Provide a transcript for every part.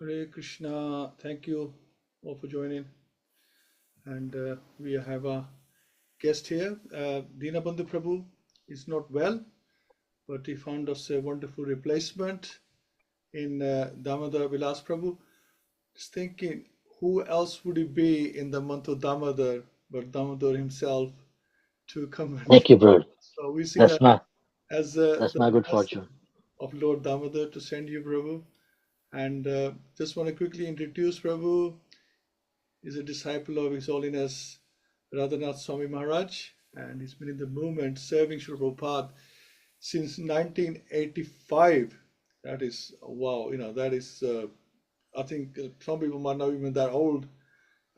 Hare Krishna. Thank you all for joining. And we have a guest here. Dinabandhu Prabhu is not well, but he found us a wonderful replacement in Damodar Vilas Prabhu. Just thinking, who else would it be in the month of Damodar but Damodar himself to come and Thank you, brother. so we see That's that my as that's the my good blessing fortune. of Lord Damodar to send you, Prabhu. And just want to quickly introduce Prabhu. He's a disciple of His Holiness Radhanath Swami Maharaj, and he's been in the movement serving Srila Prabhupada since 1985. That is wow, that is. I think some people might not even that old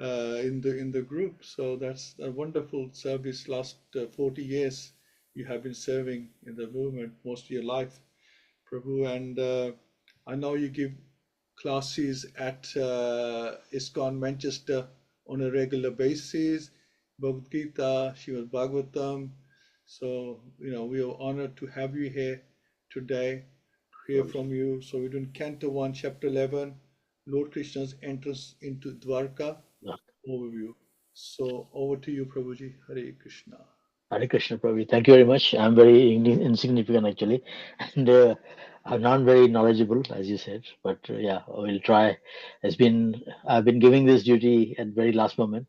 in the group. So that's a wonderful service. Last 40 years, you have been serving in the movement most of your life, Prabhu, and I know you give classes at Iskcon Manchester on a regular basis, Bhagavad-Gita, Śrīmad-Bhāgavatam. So, we are honored to have you here today, to hear from you. So we're doing Canto 1, Chapter 11, Lord Krishna's entrance into Dwarka overview. So over to you, Prabhuji. Hare Krishna. Hare Krishna, Prabhu. Thank you very much. I'm very insignificant actually, and I'm not very knowledgeable, as you said. But yeah, we'll try. I've been giving this duty at very last moment,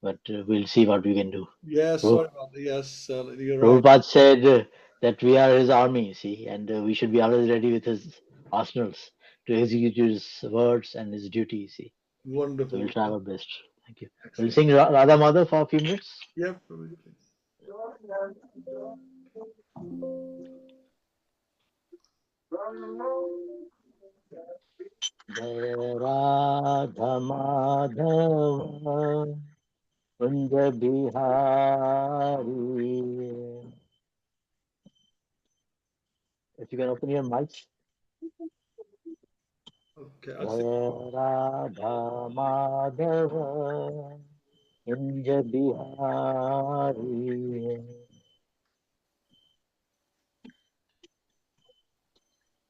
but we'll see what we can do. Yes, Prabhu, sorry about that. Yes, you're right. Prabhupada said that we are his army, see, and we should be always ready with his arsenals to execute his words and his duty, see. So we'll Wonderful. try our best. Thank you. We'll Excellent. sing Radha Madhav for a few minutes. Yeah, Prabhuji, please. Jai Radha Madhava Kunja Bihari. If you can open your mics. Okay, I'll say. Jai Radha Madhava Kunja Bihari.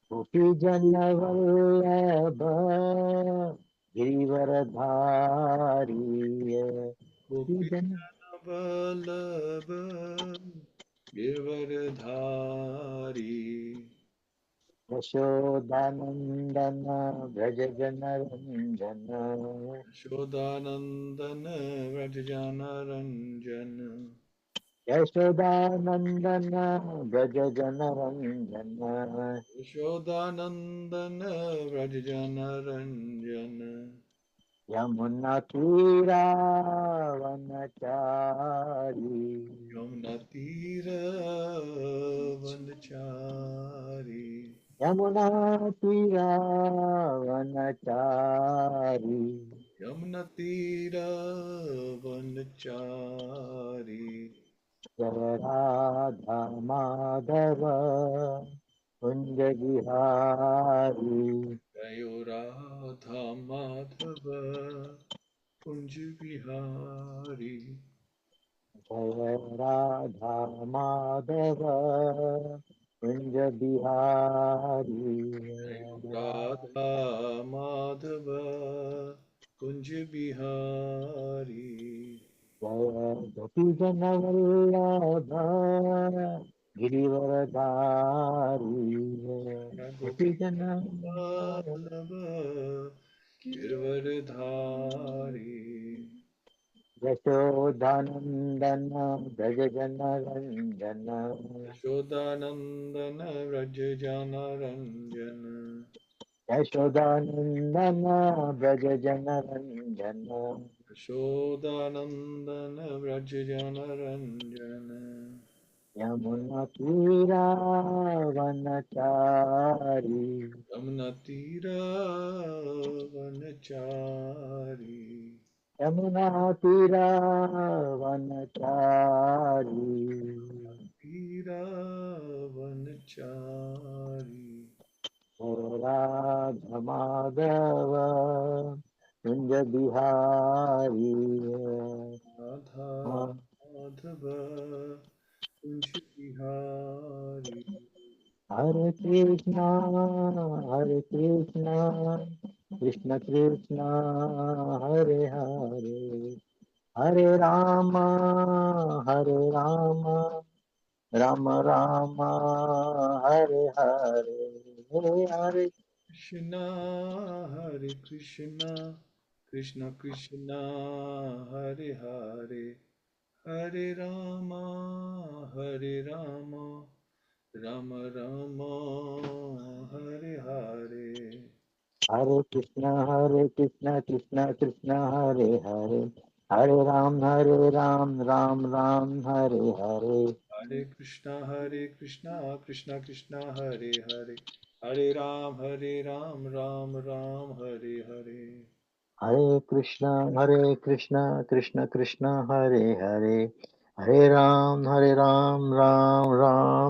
Gopi Jana Vallabha Girivaradhari. Gopi Jana Gopijanavalabha Girdhari Yashodanandana Brajajana Ranjana Yashodanandana Vrajajana Ranjana Yashodanandana Brajajana Ranjana Yashodanandana Vrajajana Ranjana Yamuna Tira Vanachari Yamuna Tira Vandachari Yamuna Tira Vanachari Yamuna Tira Vandachari Jaya Radha Madhava Kunja Vihari Jayo Radha Madhava Kunj Vihari Jaya Radha Madhava Kunja Bihari Jayo Radha Madhava Kunj Bihari Jaya Gopi Jana Vallabha Girivaradhari Gopi Gopi Jana Vallabha Girvardhari Yashodhanandana Brajajana Ranjana Yashodanandana Vrajajana Ranjana Yashodhanandana Brajajana Ranjana Yashodanandana Vrajajana Ranjana Yamuna Tira Vanachari Yamunatira Vanachari Yamuna Tira Vanachari Tira Vanachari Radha Madhava Kunja Bihari Radha Madhava Kunj Bihari Hare Krishna, Krishna Krishna, Hare Hare, Hare Rama, Hare Rama, Rama Rama, Hare Hare, Hare Hare. Krishna, Hare Krishna, Krishna Krishna, Hare Hare, Hare Rama, Hare Rama, Rama Rama, Hare Hare. Hare Krishna, Krishna Krishna, Hare Hare, Hare Ram, Ram, Hare Hare. Hare Krishna, Krishna Krishna, Hare Hare, Hare Ram, Ram, Hare Hare. Hare Krishna, Krishna Krishna, Hare Hare, Hare Ram, Ram,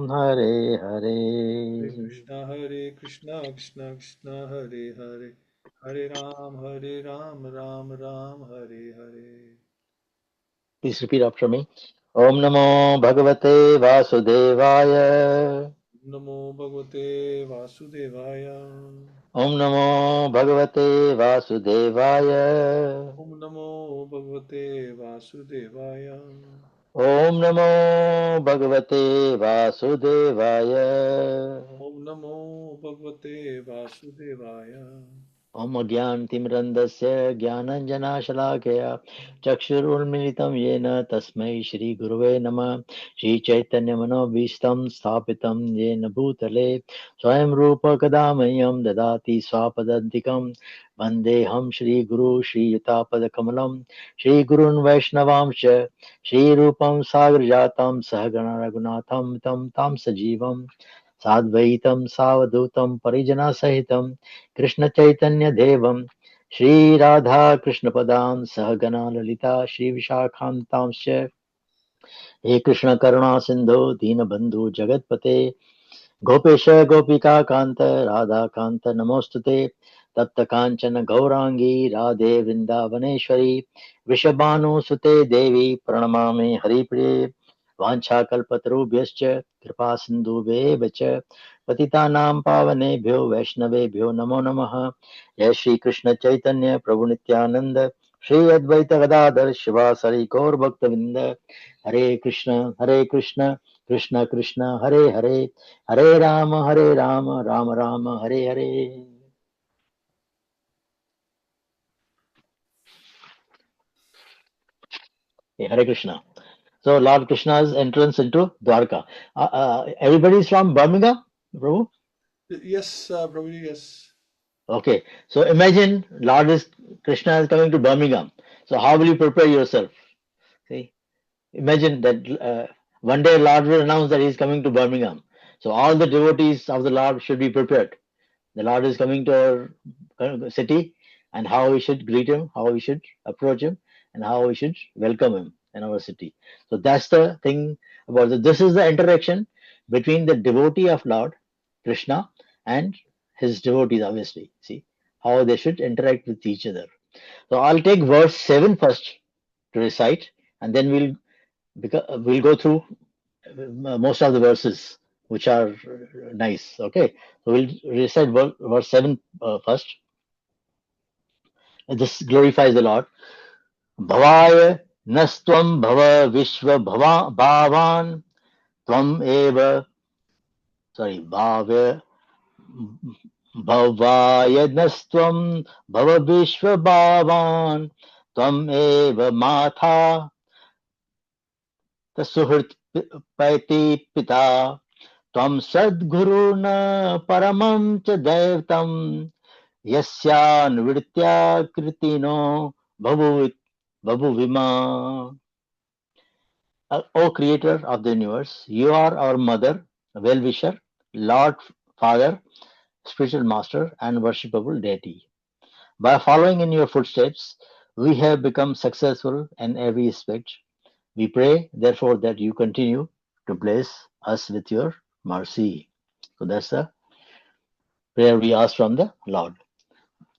Hare Hare Hare. Krishna, Krishna Krishna, Hare Hare, Hare Ram, Ram, Hare Hare. Please repeat after me. Om Namo Bhagavate Vasudevaya. Namo Bhagavate Vasudevaya. Om Namo Bhagavate Vasudevaya. Om Namo Bhagavate Vasudevaya. Om Namo Bhagavate Vasudevaya. Om Namo Bhagavate Vasudevaya. Om Gyantimirandasya Gyananjanashalakaya Chakshurulmilitam Yena Tasmai Shri Gurave Nama Shri Chaitanya Manobhistam Sthapitam Yena Bhutale Swayam Rupa Kadamayam Dadati Swapadantikam Vandeham Shri Guru Shri Yutapada Kamalam Shri Gurun Vaishnavamsha Shri Rupam Sagrajatam Sahagana Raghunatham Tam Sajivam साद्वैतं सावधूतं परिजनसहितं कृष्णचैतन्यदेवं श्रीराधाकृष्णपदां सहगणा Lalita श्रीविशाखान्तांश्च हे कृष्णकरुणा सिन्धो दीनबन्धु जगत्पते गोपेश गोपिकान्त राधाकान्त नमोऽस्तुते तप्त काञ्चन गौराङ्गी राधे वृन्दावनेश्वरी वृषभानुसुते देवी प्रणमामि हरिप्रिये वाञ्छाकल्पतरुभ्यश्च कृपा सिन्धुभ्येव च पतितानां पावनेभ्यो वैष्णवेभ्यो नमो नमः जय श्री कृष्ण चैतन्य प्रभु नित्यानंद श्री अद्वैत गदाधर शिवासरि गौर भक्तविंद हरे Krishna Krishna Krishna Hare Hare Hare Ram Ram Ram Hare Hare. Okay, Hare Krishna. So Lord Krishna's entrance into Dwarka. Everybody is from Birmingham, Prabhu? Yes, Prabhuji, yes. Okay. So imagine Krishna is coming to Birmingham. So how will you prepare yourself? See, imagine that one day Lord will announce that he is coming to Birmingham. So all the devotees of the Lord should be prepared. The Lord is coming to our city, and how we should greet him, how we should approach him, and how we should welcome him in our city. So that's the thing about this. This is the interaction between the devotee of Lord Krishna and his devotees, obviously. See how they should interact with each other. So I'll take verse 7 first to recite, and then we'll go through most of the verses which are nice. Okay, so we'll recite verse 7 first. This glorifies the Lord. Bhavaya nastvam bhava vishwa bhavan tvam eva. Sorry, bhavaya nastvam bhava vishwa bhavan tvam eva matha tasuhrit paiti pita tvam sadguru na paramam cha daivatam Yasya kritino bhavuvima. O Creator of the universe, you are our Mother, well-wisher, Lord, Father, spiritual master, and worshipable deity. By following in your footsteps, we have become successful in every aspect. We pray, therefore, that you continue to bless us with your mercy. So that's the prayer we ask from the Lord.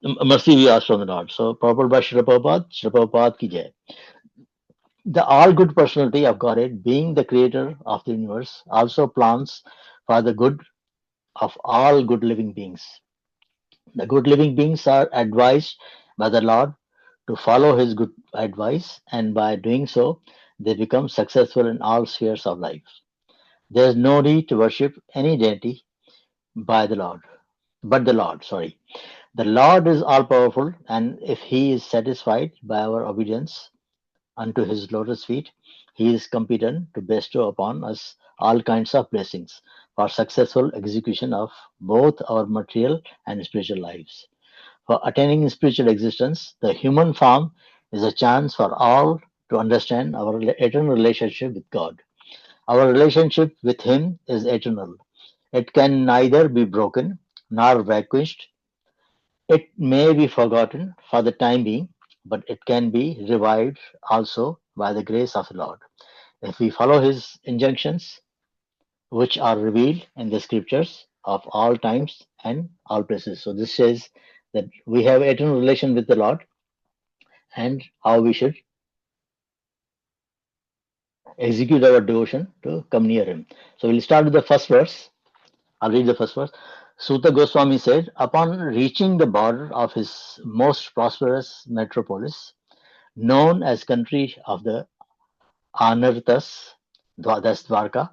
Mercy we ask from the Lord. So, purport by Srila Prabhupada ki jai. The all good personality of Godhead, being the creator of the universe, also plans for the good of all good living beings. The good living beings are advised by the Lord to follow his good advice, and by doing so, they become successful in all spheres of life. There is no need to worship any deity by the Lord, but the Lord, sorry. The Lord is all powerful, and if he is satisfied by our obedience unto his lotus feet, he is competent to bestow upon us all kinds of blessings for successful execution of both our material and spiritual lives. For attaining spiritual existence, the human form is a chance for all to understand our eternal relationship with God. Our relationship with him is eternal. It can neither be broken nor vanquished. It may be forgotten for the time being, but it can be revived also by the grace of the Lord. If we follow his injunctions, which are revealed in the scriptures of all times and all places. So this says that we have eternal relation with the Lord and how we should execute our devotion to come near him. So we'll start with the first verse. I'll read the first verse. Suta Goswami said, upon reaching the border of his most prosperous metropolis, known as country of the Anarthas, that's Dwarka,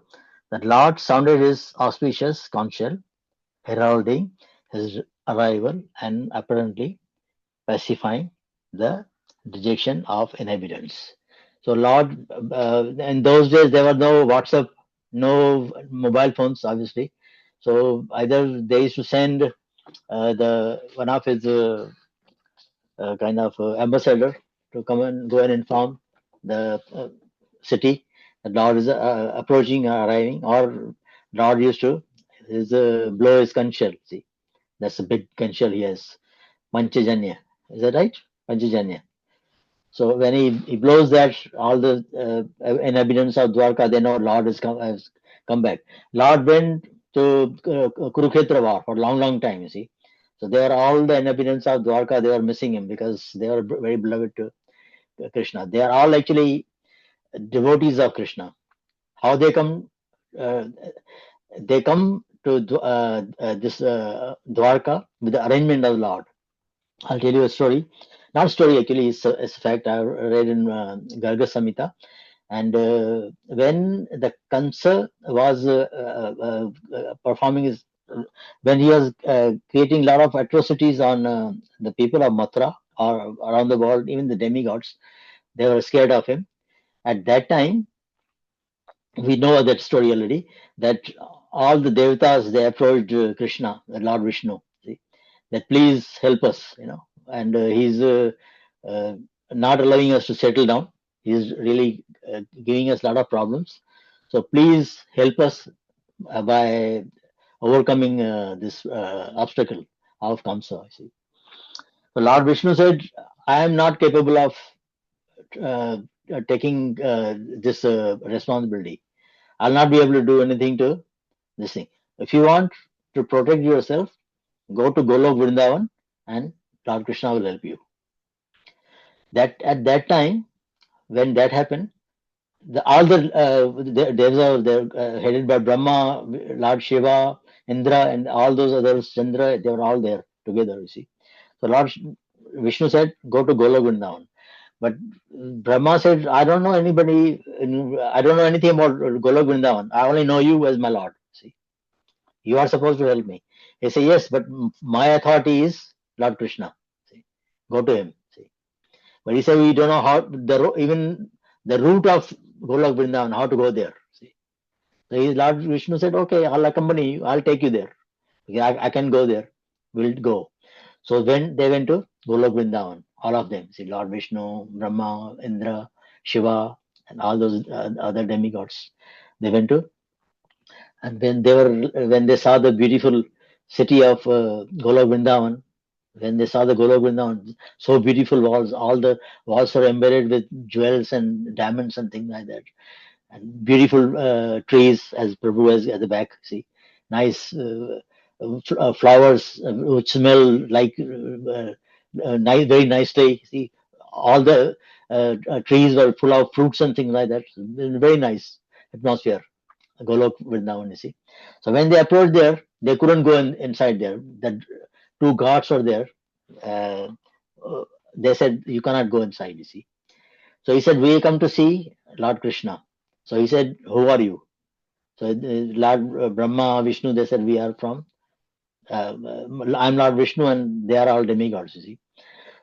the Lord sounded his auspicious conch shell, heralding his arrival and apparently pacifying the dejection of inhabitants. So Lord, in those days there were no WhatsApp, no mobile phones, obviously. So either they used to send the one of his kind of ambassador to come and go and inform the city that Lord is approaching or arriving, or Lord used to blow his conch shell. See, that's a big conch shell he has. Panchajanya. Is that right? Panchajanya. So when he blows that, all the inhabitants of Dwarka, they know Lord has come back. Lord went to Kurukshetra war for a long, long time, you see. So they are all the inhabitants of Dwarka, they were missing him because they were very beloved to Krishna. They are all actually devotees of Krishna. How they come? They come to this Dwarka with the arrangement of the Lord. I'll tell you a story. Not story actually, it's a fact I read in Garga Samhita. And when the Kansa was performing his, when he was creating a lot of atrocities on the people of Mathura or around the world, even the demigods, they were scared of him. At that time, we know that story already, that all the devatas, they approached Krishna, the Lord Vishnu, see, that please help us, and he's not allowing us to settle down. He's really giving us a lot of problems. So please help us by overcoming this obstacle of Kamsa. See. So Lord Vishnu said, I am not capable of taking this responsibility. I'll not be able to do anything to this thing. If you want to protect yourself, go to Golok Vrindavan and Lord Krishna will help you. That at that time, when that happened, all the devas are headed by Brahma, Lord Shiva, Indra, and all those others, Chandra, they were all there together, you see. So Lord Vishnu said, go to Golok Vrindavan. But Brahma said, I don't know anybody, I don't know anything about Golok Vrindavan. I only know you as my Lord. See, you are supposed to help me. He said, yes, but my authority is Lord Krishna. See, go to him. See, but he said, we don't know how, even the route of Golok Vrindavan, how to go there. See, so Lord Vishnu said, okay, I'll accompany you. I'll take you there. Okay, I can go there. We'll go. So when they went to Golok Vrindavan, all of them, see Lord Vishnu, Brahma, Indra, Shiva, and all those other demigods, they went to, and when they saw the beautiful city of Golok Vrindavan, when they saw the Golok Vrindavan, so beautiful walls, all the walls are embedded with jewels and diamonds and things like that, and beautiful trees, as Prabhu has at the back, see, nice flowers which smell like nice, very nicely. See, all the trees were full of fruits and things like that. Very nice atmosphere, Golok Vrindavan, you see. So when they approached there, they couldn't go inside there. The two guards were there. Uh, they said, you cannot go inside, you see. So he said, we come to see Lord Krishna. So he said, who are you? So Lord Brahma, Vishnu, they said, we are from, I'm Lord Vishnu and they are all demigods, you see.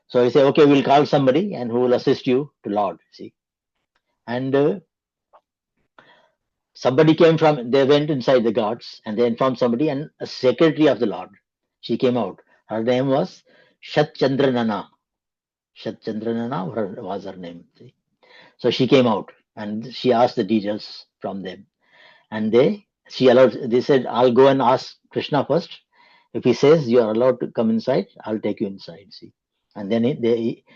So he said, okay, we'll call somebody and who will assist you to Lord, see. And somebody came from, they went inside the guards and they informed somebody, and a secretary of the Lord, she came out. Her name was Shatchandranana. Shatchandranana was her name. See. So she came out and she asked the details from them. And they said, I'll go and ask Krishna first. If he says you are allowed to come inside, I'll take you inside. See. And then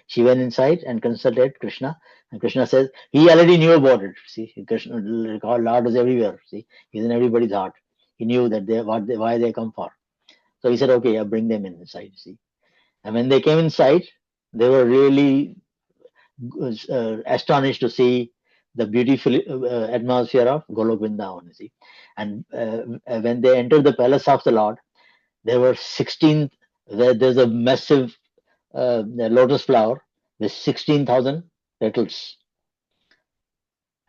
she went inside and consulted Krishna. And Krishna says, he already knew about it. See, Krishna, Lord is everywhere. See, he's in everybody's heart. He knew that why they come for. So he said, okay, yeah, bring them inside. See. And when they came inside, they were really astonished to see the beautiful atmosphere of Golok Vrindavan. See. And when they entered the palace of the Lord, there were 16, there's a massive lotus flower with 16,000 petals.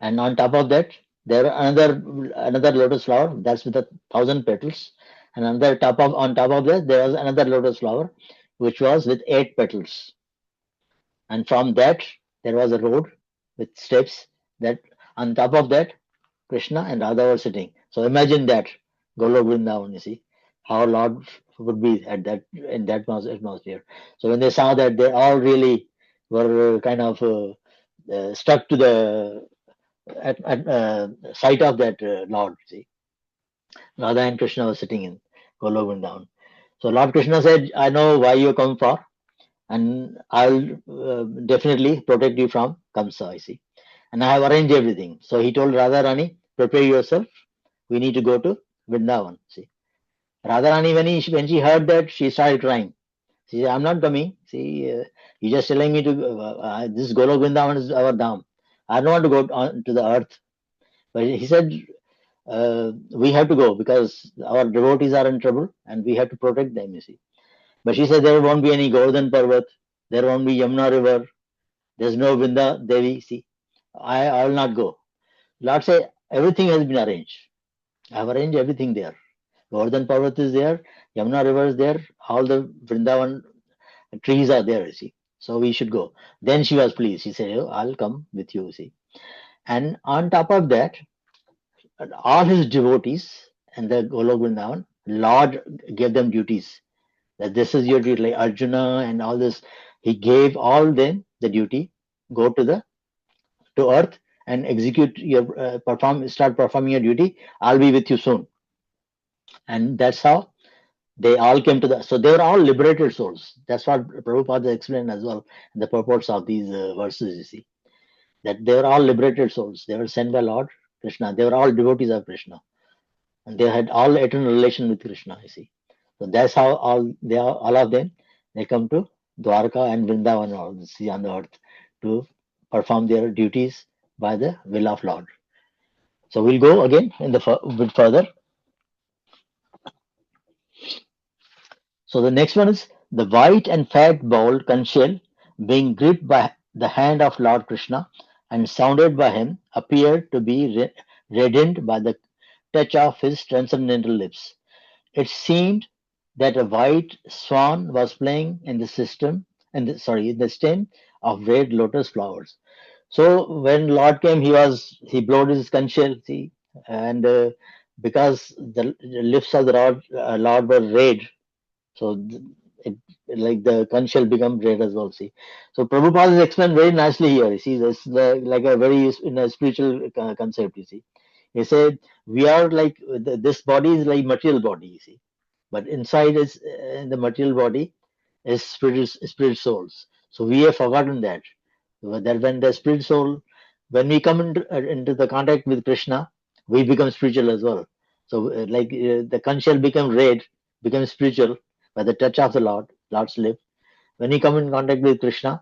And on top of that, there are another lotus flower that's with 1,000 petals. And on top of that, there was another lotus flower which was with 8 petals. And from that, there was a road with steps. That on top of that, Krishna and Radha were sitting. So imagine that, Golok Vrindavan, you see, how Lord would be in that atmosphere. So when they saw that, they all really were kind of stuck to the sight of that Lord. See, Radha and Krishna were sitting in Golok Vrindavan. So Lord Krishna said, I know why you come for, and I'll definitely protect you from Kamsa, I see. And I have arranged everything. So he told Radha Rani, prepare yourself. We need to go to Vrindavan. See, Radha Rani, when she heard that, she started crying. She said, I'm not coming. See, you're just telling me to, this Golok Vrindavan is our dham. I don't want to go on to the earth. But he said, we have to go because our devotees are in trouble and we have to protect them, you see. But she said, there won't be any Govardhan Parvat, there won't be Yamuna River, there's no Vrinda Devi, see. I will not go. Lord said, everything has been arranged. I have arranged everything there. Govardhan Parvat is there, Yamuna River is there, all the Vrindavan trees are there, you see. So we should go. Then she was pleased. She said, I'll come with you, see. And on top of that, all his devotees and the Golok Vrindavan, Lord gave them duties. That this is your duty, like Arjuna and all this. He gave all them the duty. Go to earth and execute your start performing your duty. I'll be with you soon. And that's how they all came to the. So they were all liberated souls. That's what Prabhupada explained as well in the purports of these verses. You see that they were all liberated souls. They were sent by Lord Krishna. They were all devotees of Krishna, and they had all eternal relation with Krishna. You see, so that's how all of them they come to Dwarka and Vrindavan on the earth to perform their duties by the will of Lord. So we'll go again in the bit further. So the next one is the white and fat bowl conch shell being gripped by the hand of Lord Krishna and sounded by him appeared to be reddened by the touch of his transcendental lips. It seemed that a white swan was playing in the stem of red lotus flowers. So when Lord came, he blowed his conch shell, see, and because the lips of the Lord were red, so it like the conch shell become red as well. See, so Prabhupada has explained very nicely here. You see, this like a very in a spiritual concept. You see, he said we are like this body is like material body. You see, but inside is in the material body is spirit souls. So we have forgotten that when the spirit soul, when we come into the contact with Krishna, we become spiritual as well. So the conch shell become red, become spiritual by the touch of the Lord's lip. When we come in contact with Krishna,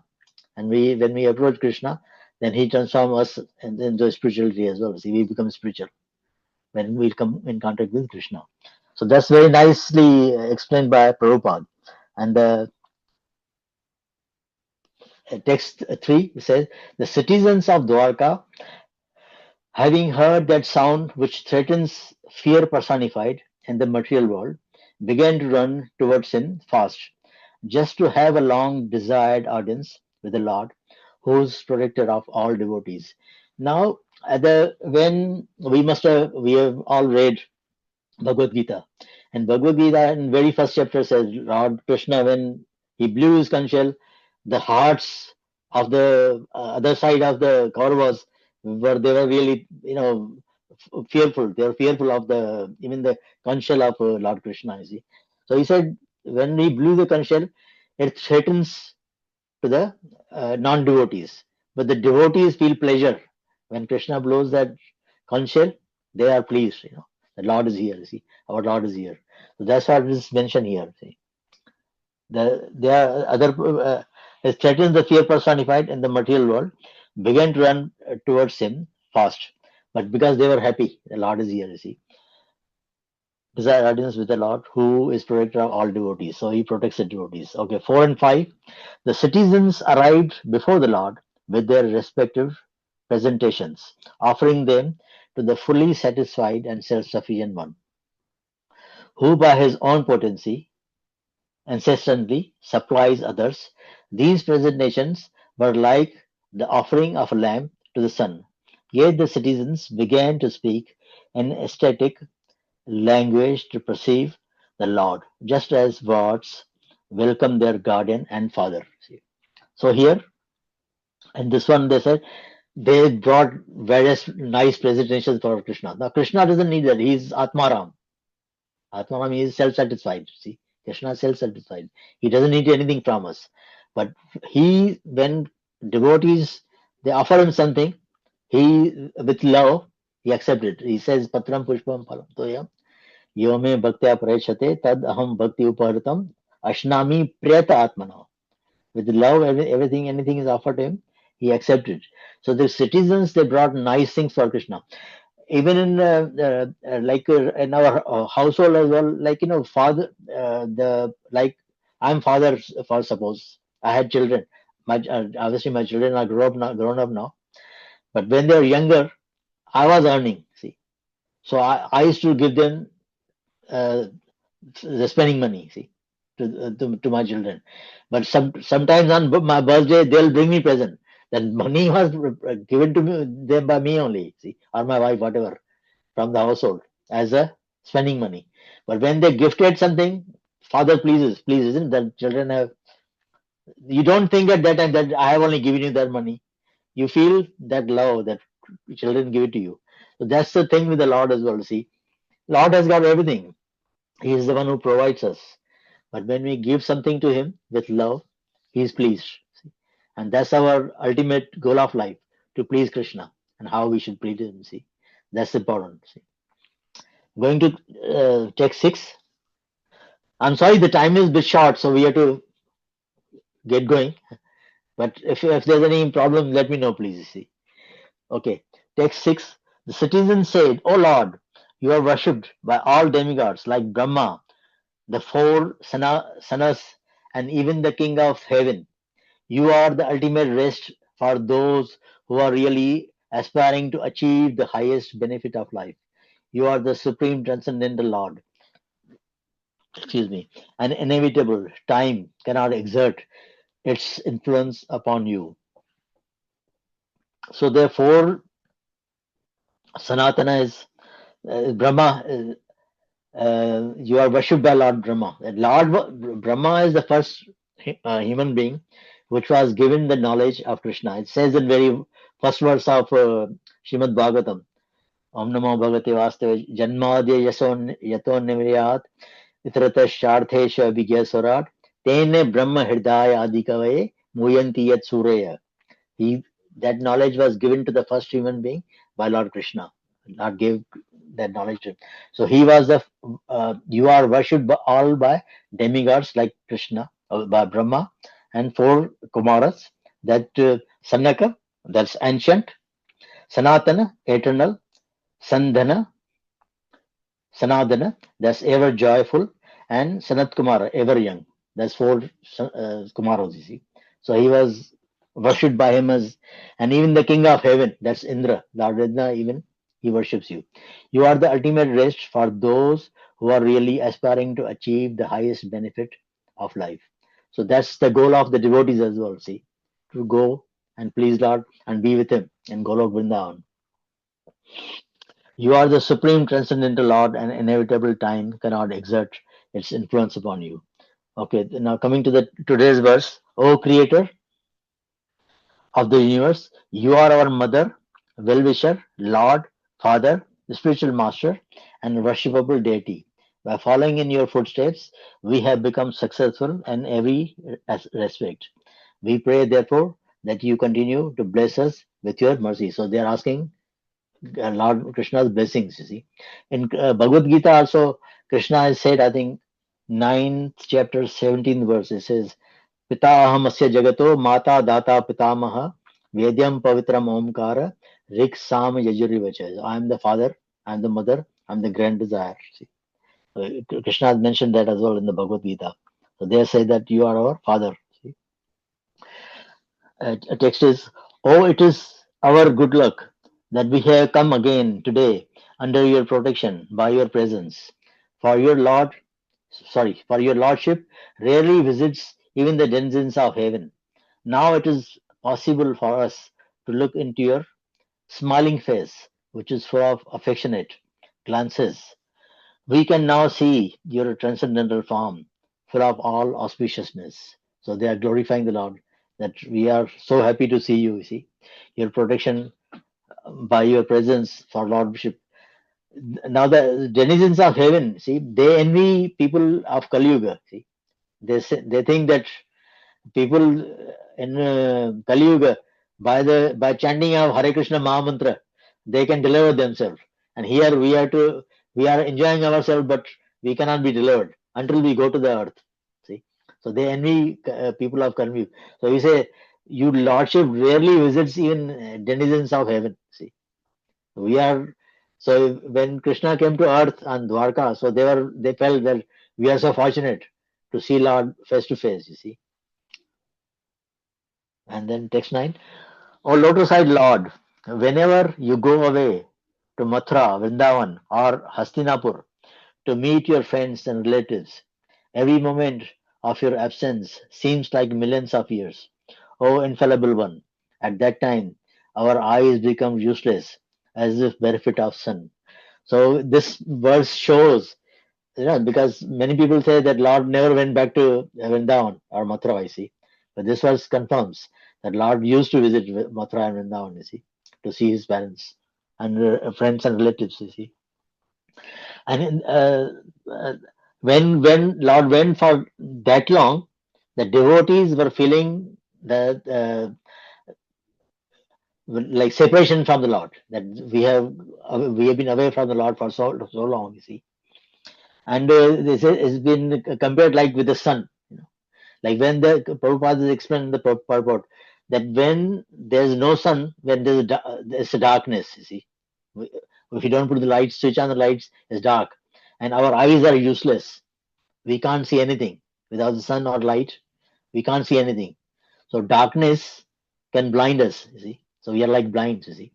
and when we approach Krishna, then he transforms us into spirituality as well. See, we become spiritual when we come in contact with Krishna. So that's very nicely explained by Prabhupada. And text 3 says, the citizens of Dwarka, having heard that sound which threatens fear personified in the material world, began to run towards him fast, just to have a long desired audience with the Lord, who is protector of all devotees. Now, when we have all read Bhagavad-Gita, and Bhagavad-Gita in very first chapter says Lord Krishna, when he blew his conch shell, the hearts of the other side of the Kauravas were really fearful. They were fearful of the even the conch shell of Lord Krishna. You see, so he said when he blew the conch shell, it threatens to the non-devotees, but the devotees feel pleasure when Krishna blows that conch shell. They are pleased. The Lord is here. See, our Lord is here. So that's what is mentioned here. See, there are other it threatens the fear personified in the material world, began to run towards him fast, but because they were happy, the Lord is here. You see, desire audience with the Lord, who is protector of all devotees. So he protects the devotees. Okay, 4 and 5. The citizens arrived before the Lord with their respective presentations, offering them to the fully satisfied and self-sufficient one, who by his own potency incessantly supplies others. These presentations were like the offering of a lamp to the sun. Yet the citizens began to speak in ecstatic language to perceive the Lord, just as birds welcome their guardian and father. So here, and this one, they said they brought various nice presentations for Krishna. Now Krishna doesn't need that. He's Atmaram. Atmaram is self-satisfied. See, Krishna is self-satisfied. He doesn't need anything from us. But when devotees, they offer him something, he, with love, he accepts it. He says, Patram Pushpam Phalam Toyam. यो मे भक्त्या प्रयच्छते तद aham bhakti upahritam ashnami priyata atmana. With love, everything, anything is offered to him, he accepted. So the citizens, they brought nice things for Krishna. Even in in our household as well, father, I'm father for suppose I had children. Obviously my children are grown up now. But when they were younger, I was earning. See, so I used to give them the spending money, see, to my children. But sometimes on my birthday, they'll bring me present. Then money was given to them by me only, see, or my wife, whatever, from the household as a spending money. But when they gifted something, father pleases, isn't that children have? You don't think at that time that I have only given you that money. You feel that love that children give it to you. So that's the thing with the Lord as well. See, Lord has got everything. He is the one who provides us. But when we give something to him with love, he is pleased. See? And that's our ultimate goal of life, to please Krishna, and how we should please him. See, that's important. See? Going to text 6. I'm sorry, the time is a bit short, so we have to get going. But if there's any problem, let me know, please. See. Okay, text 6. The citizens said, O Lord, you are worshipped by all demigods like Brahma, the 4 sanas, and even the king of heaven. You are the ultimate rest for those who are really aspiring to achieve the highest benefit of life. You are the supreme transcendental Lord. Excuse me. And inevitable time cannot exert its influence upon you. So therefore, Sanatana is Brahma. You are worshipped by Lord Brahma. Lord Brahma is the first human being which was given the knowledge of Krishna. It says in very first verse of Śrīmad-Bhāgavatam, Om Namo Bhagavate Vasudevaya Janmadya Yato Nivriyat Itratasharthesha Vigyasurat Tene Brahma Hridaya Adikavaye Muyanti Yat Suraya. That knowledge was given to the first human being by Lord Krishna. Lord gave that knowledge to him. So he was you are worshipped all by demigods like Krishna, by Brahma, and 4 Kumaras. That Sanaka, that's ancient, Sanatana, eternal, Sandhana, Sanadana, that's ever joyful, and Sanat Kumara, ever young. That's four Kumaras, you see. So he was worshipped by him as, and even the king of heaven, that's Indra, Lord Indra, even he worships you. You are the ultimate rest for those who are really aspiring to achieve the highest benefit of life. So that's the goal of the devotees as well, see, to go and please Lord and be with him in Golok Vrindavan. You are the supreme transcendental Lord, and inevitable time cannot exert its influence upon you. Okay, now coming to the today's verse, O Creator of the universe, you are our mother, well-wisher, Lord, Father, the spiritual master, and worshipable deity. By following in your footsteps, we have become successful in every respect. We pray, therefore, that you continue to bless us with your mercy. So they are asking Lord Krishna's blessings, you see. In Bhagavad-Gita also, Krishna has said, I think, 9th chapter, 17th verse, it says, Pita ahamasya jagato mata data pitamaha vedyam pavitram omkara rik sam yajurivacha. I am the father, I am the mother, I am the grand desire. See? Krishna has mentioned that as well in the Bhagavad-Gita. So they say that you are our father. See? Text is, oh, it is our good luck that we have come again today under your protection by your presence. For your for your lordship rarely visits even the denizens of heaven. Now it is possible for us to look into your smiling face, which is full of affectionate glances. We can now see your transcendental form, full of all auspiciousness. So they are glorifying the Lord, that we are so happy to see you, see, your protection by your presence for Lordship. Now the denizens of heaven, see, they envy people of Kali Yuga. See, they think that people in Kali Yuga, by chanting of Hare Krishna Mahamantra, they can deliver themselves. And here we are enjoying ourselves, but we cannot be delivered until we go to the earth. See, so they envy people of Kali Yuga. So we say, your Lordship rarely visits even denizens of heaven. See, we are. So when Krishna came to earth on Dwarka, so they felt that we are so fortunate to see Lord face to face. You see. And then text 9. O lotus-eyed Lord, whenever you go away to Mathura, Vrindavan, or Hastinapur to meet your friends and relatives, every moment of your absence seems like millions of years. O infallible one, at that time our eyes become useless as if bereft of sun. So this verse shows, because many people say that Lord never went back to Vrindavan or Mathura, I see. But this verse confirms that Lord used to visit Mathura and Vrindavan, you see, to see his parents and friends and relatives, you see. And when Lord went for that long, the devotees were feeling that like separation from the Lord, that we have been away from the Lord for so long, you see. And this has been compared like with the sun, like when the Prabhupada is explaining the purport, that when there's no sun, when there's a darkness, you see. If you don't put the lights, switch on the lights, it's dark. And our eyes are useless. We can't see anything. Without the sun or light, we can't see anything. So darkness can blind us, you see. So we are like blind, you see.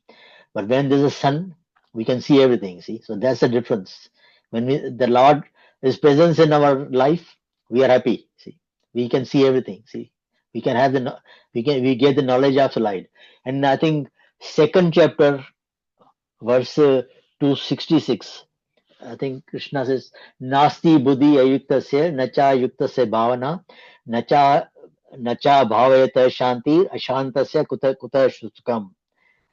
But when there's a sun, we can see everything, see. So that's the difference. When the Lord is present in our life, we are happy, see. We can see everything, see. We can have we get the knowledge of the light. And I think second chapter, verse 266, I think Krishna says, Nasti buddhi ayuktasya nacha yuktasya bhavana nacha bhavayata shanti ashantasya kuta sukam.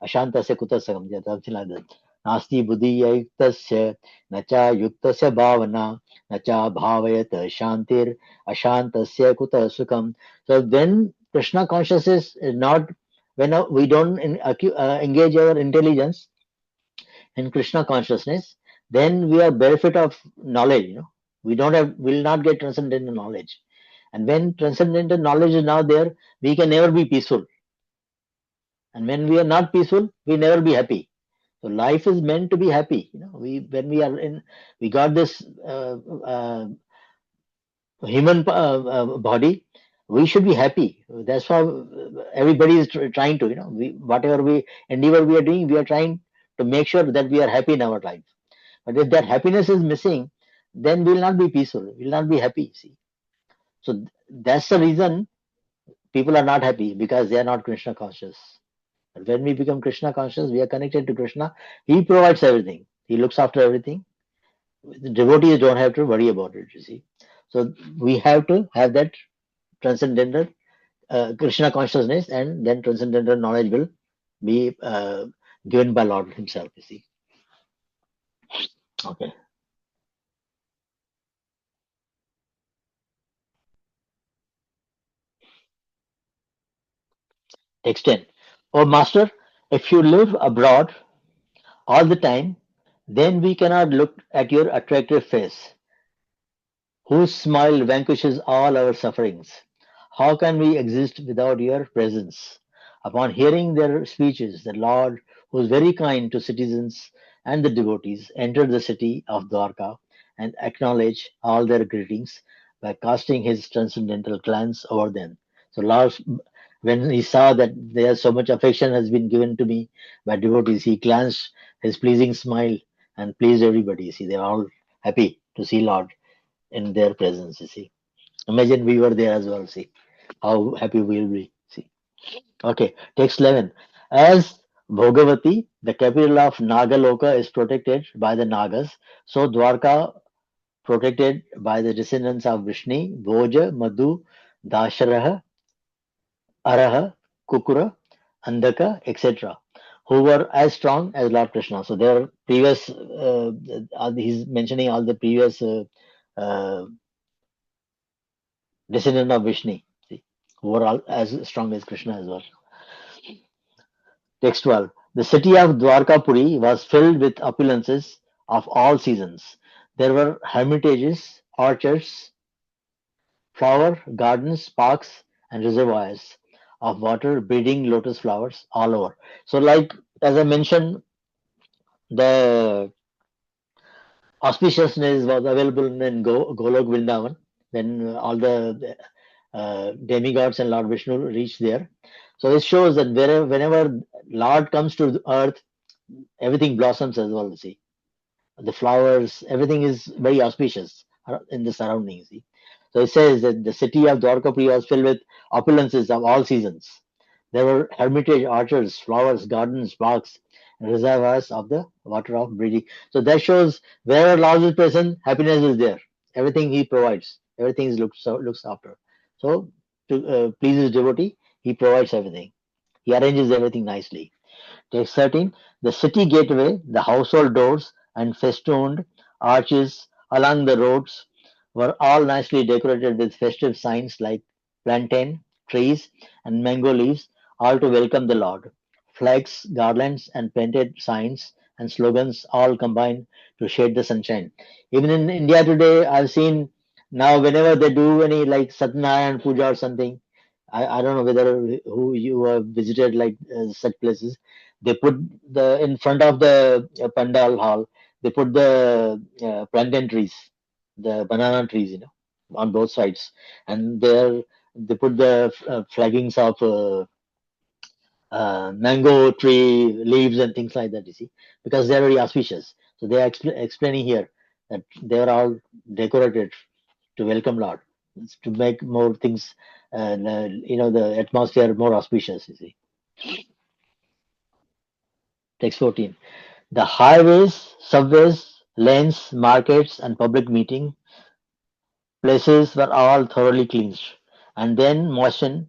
Ashantasya kuta sukam. Something like that. Nasti buddhi ayuktasya nacha yuktasya bhavana nacha bhavayata shantir ashantasya kuta sukam. So then Krishna consciousness is not, when we don't engage our intelligence in Krishna consciousness, then we are benefit of knowledge. Will not get transcendental knowledge. And when transcendental knowledge is now there, we can never be peaceful. And when we are not peaceful, we never be happy. So life is meant to be happy. When we got this human body, we should be happy. That's why everybody is trying to, whatever we endeavor we are doing, we are trying to make sure that we are happy in our life. But if that happiness is missing, then we will not be peaceful. We will not be happy. See, so that's the reason people are not happy, because they are not Krishna conscious. But when we become Krishna conscious, we are connected to Krishna. He provides everything. He looks after everything. The devotees don't have to worry about it. You see, so we have to have that transcendental Krishna consciousness, and then transcendental knowledge will be given by Lord Himself. You see. Okay. Text 10. Oh Master, if you live abroad all the time, then we cannot look at your attractive face, whose smile vanquishes all our sufferings. How can we exist without your presence? Upon hearing their speeches, the Lord, who is very kind to citizens and the devotees, entered the city of Dwarka and acknowledged all their greetings by casting his transcendental glance over them. So, Lord, when he saw that there so much affection has been given to me by devotees, he glanced his pleasing smile and pleased everybody. See, they are all happy to see Lord in their presence. You see, imagine we were there as well. See how happy we'll be. See, okay, text 11. As Bhogavati, the capital of Nagaloka, is protected by the Nagas, so Dwarka protected by the descendants of Vishnu, Bhoja, Madhu, Dasharaha, Araha, Kukura, Andaka, etc., who were as strong as Lord Krishna. So there are previous, he's mentioning all the previous uh, descendant of Vishnu, see, who were all as strong as Krishna as well. Text 12. The city of Dwarkapuri was filled with opulences of all seasons. There were hermitages, orchards, flower gardens, parks, and reservoirs of water breeding lotus flowers all over. So, like as I mentioned, the auspiciousness was available in Golok Vrindavan when all the demigods and Lord Vishnu reached there. So it shows that whenever Lord comes to the earth, everything blossoms as well. See, the flowers, everything is very auspicious in the surroundings. See, so it says that the city of Dwarkapuri was filled with opulences of all seasons. There were hermitage, orchards, flowers, gardens, parks, and reservoirs of the water of breeding. So that shows wherever Lord is present, happiness is there. Everything He provides, everything is looks after. So to please His devotee, He provides everything. He arranges everything nicely. Text 13. The city gateway, the household doors, and festooned arches along the roads were all nicely decorated with festive signs like plantain, trees, and mango leaves, all to welcome the Lord. Flags, garlands, and painted signs and slogans all combine to shade the sunshine. Even in India today, I've seen now whenever they do any like Satyanarayan Puja or something, I don't know whether who you have visited like such places. They put the in front of the pandal hall. They put the plantain trees, the banana trees, on both sides, and there they put the flaggings of mango tree leaves and things like that. You see, because they are very auspicious. So they are explaining here that they are all decorated to welcome Lord, to make more things, the atmosphere more auspicious. You see, text 14. The highways, subways, lanes, markets, and public meeting places were all thoroughly cleansed, and then moistened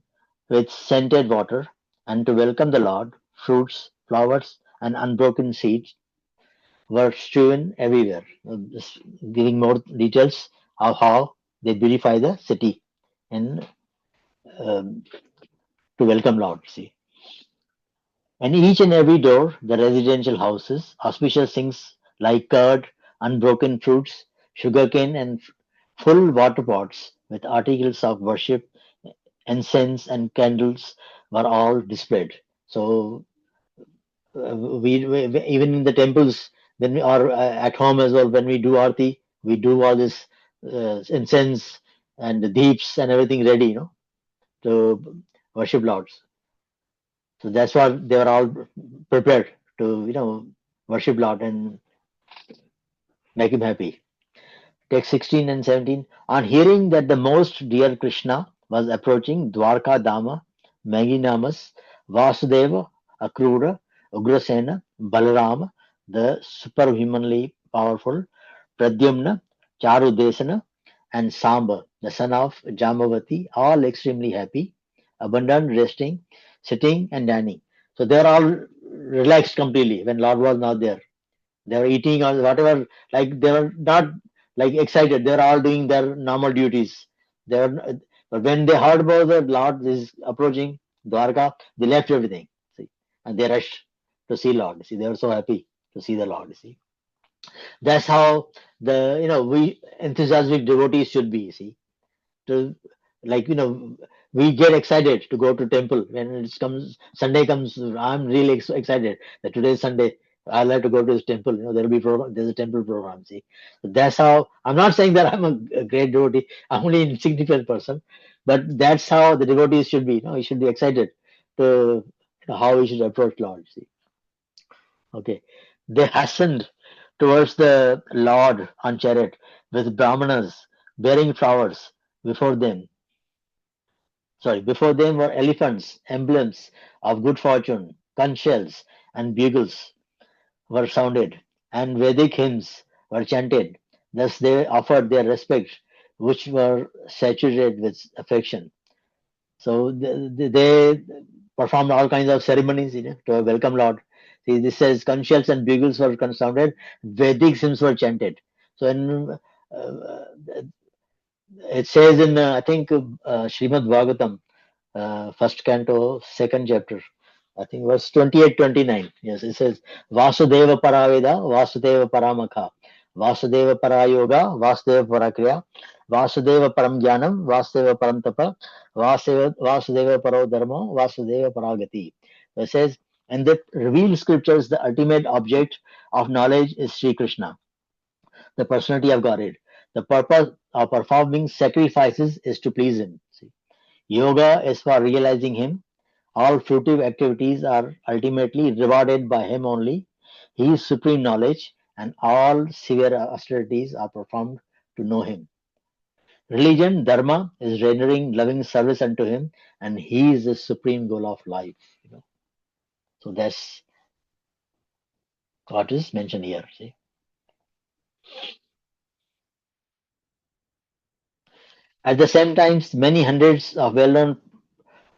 with scented water, and to welcome the Lord, fruits, flowers, and unbroken seeds were strewn everywhere. Just giving more details of how they beautify the city and um, to welcome Lord. See, and each and every door, the residential houses, auspicious things like curd, unbroken fruits, sugarcane, and full water pots with articles of worship, incense, and candles were all displayed. So we even in the temples, when we are at home as well, when we do arti, we do all this incense and the deeps and everything ready, to worship Lords. So that's why they were all prepared to, worship Lord and make him happy. Text 16 and 17. On hearing that the most dear Krishna was approaching Dwarka Dama, Magnanimous, Vasudeva, Akrura, Ugrasena, Balarama, the superhumanly powerful, Pradyumna, Charudesana, and Samba, the son of Jamavati, all extremely happy, abundant, resting, sitting, and dining. So they are all relaxed completely when Lord was not there. They were eating or whatever, like they were not like excited. They were all doing their normal duties. They were, but when they heard about the Lord is approaching Dwarka, they left everything. See, and they rushed to see Lord. See, they were so happy to see the Lord. See, that's how the we enthusiastic devotees should be. See, to like we get excited to go to temple when it comes Sunday comes. I'm really excited that today is Sunday. I like to go to this temple. There'll be program. There's a temple program. See, so that's how. I'm not saying that I'm a great devotee. I'm only an insignificant person, but that's how the devotees should be. You should be excited to how we should approach Lord. See, okay, they hastened towards the Lord on chariot with brahmanas bearing flowers before them. Before them were elephants, emblems of good fortune, conch shells and bugles were sounded, and Vedic hymns were chanted. Thus they offered their respect, which were saturated with affection. So they performed all kinds of ceremonies, to welcome Lord. See, this says conch shells and bugles were sounded, Vedic hymns were chanted. So it says in I think Śrīmad-Bhāgavatam first canto, second chapter. I think verse 28, 29. Yes, it says, Vasudeva Paraveda, Vasudeva Paramakha, Vasudeva Parayoga, Vasudeva Parakriya, Vasudeva Param Jnanam, Vasudeva Param Tapa, Vasudeva Paro Dharma, Vasudeva Paragati. It says, in the revealed scriptures, the ultimate object of knowledge is Sri Krishna, the personality of Godhead. The purpose of performing sacrifices is to please Him. See? Yoga is for realizing Him. All fruitive activities are ultimately rewarded by Him only. He is supreme knowledge, and all severe austerities are performed to know Him. Religion, dharma, is rendering loving service unto Him, and He is the supreme goal of life. So that's what is mentioned here. See. At the same time, many hundreds of well-known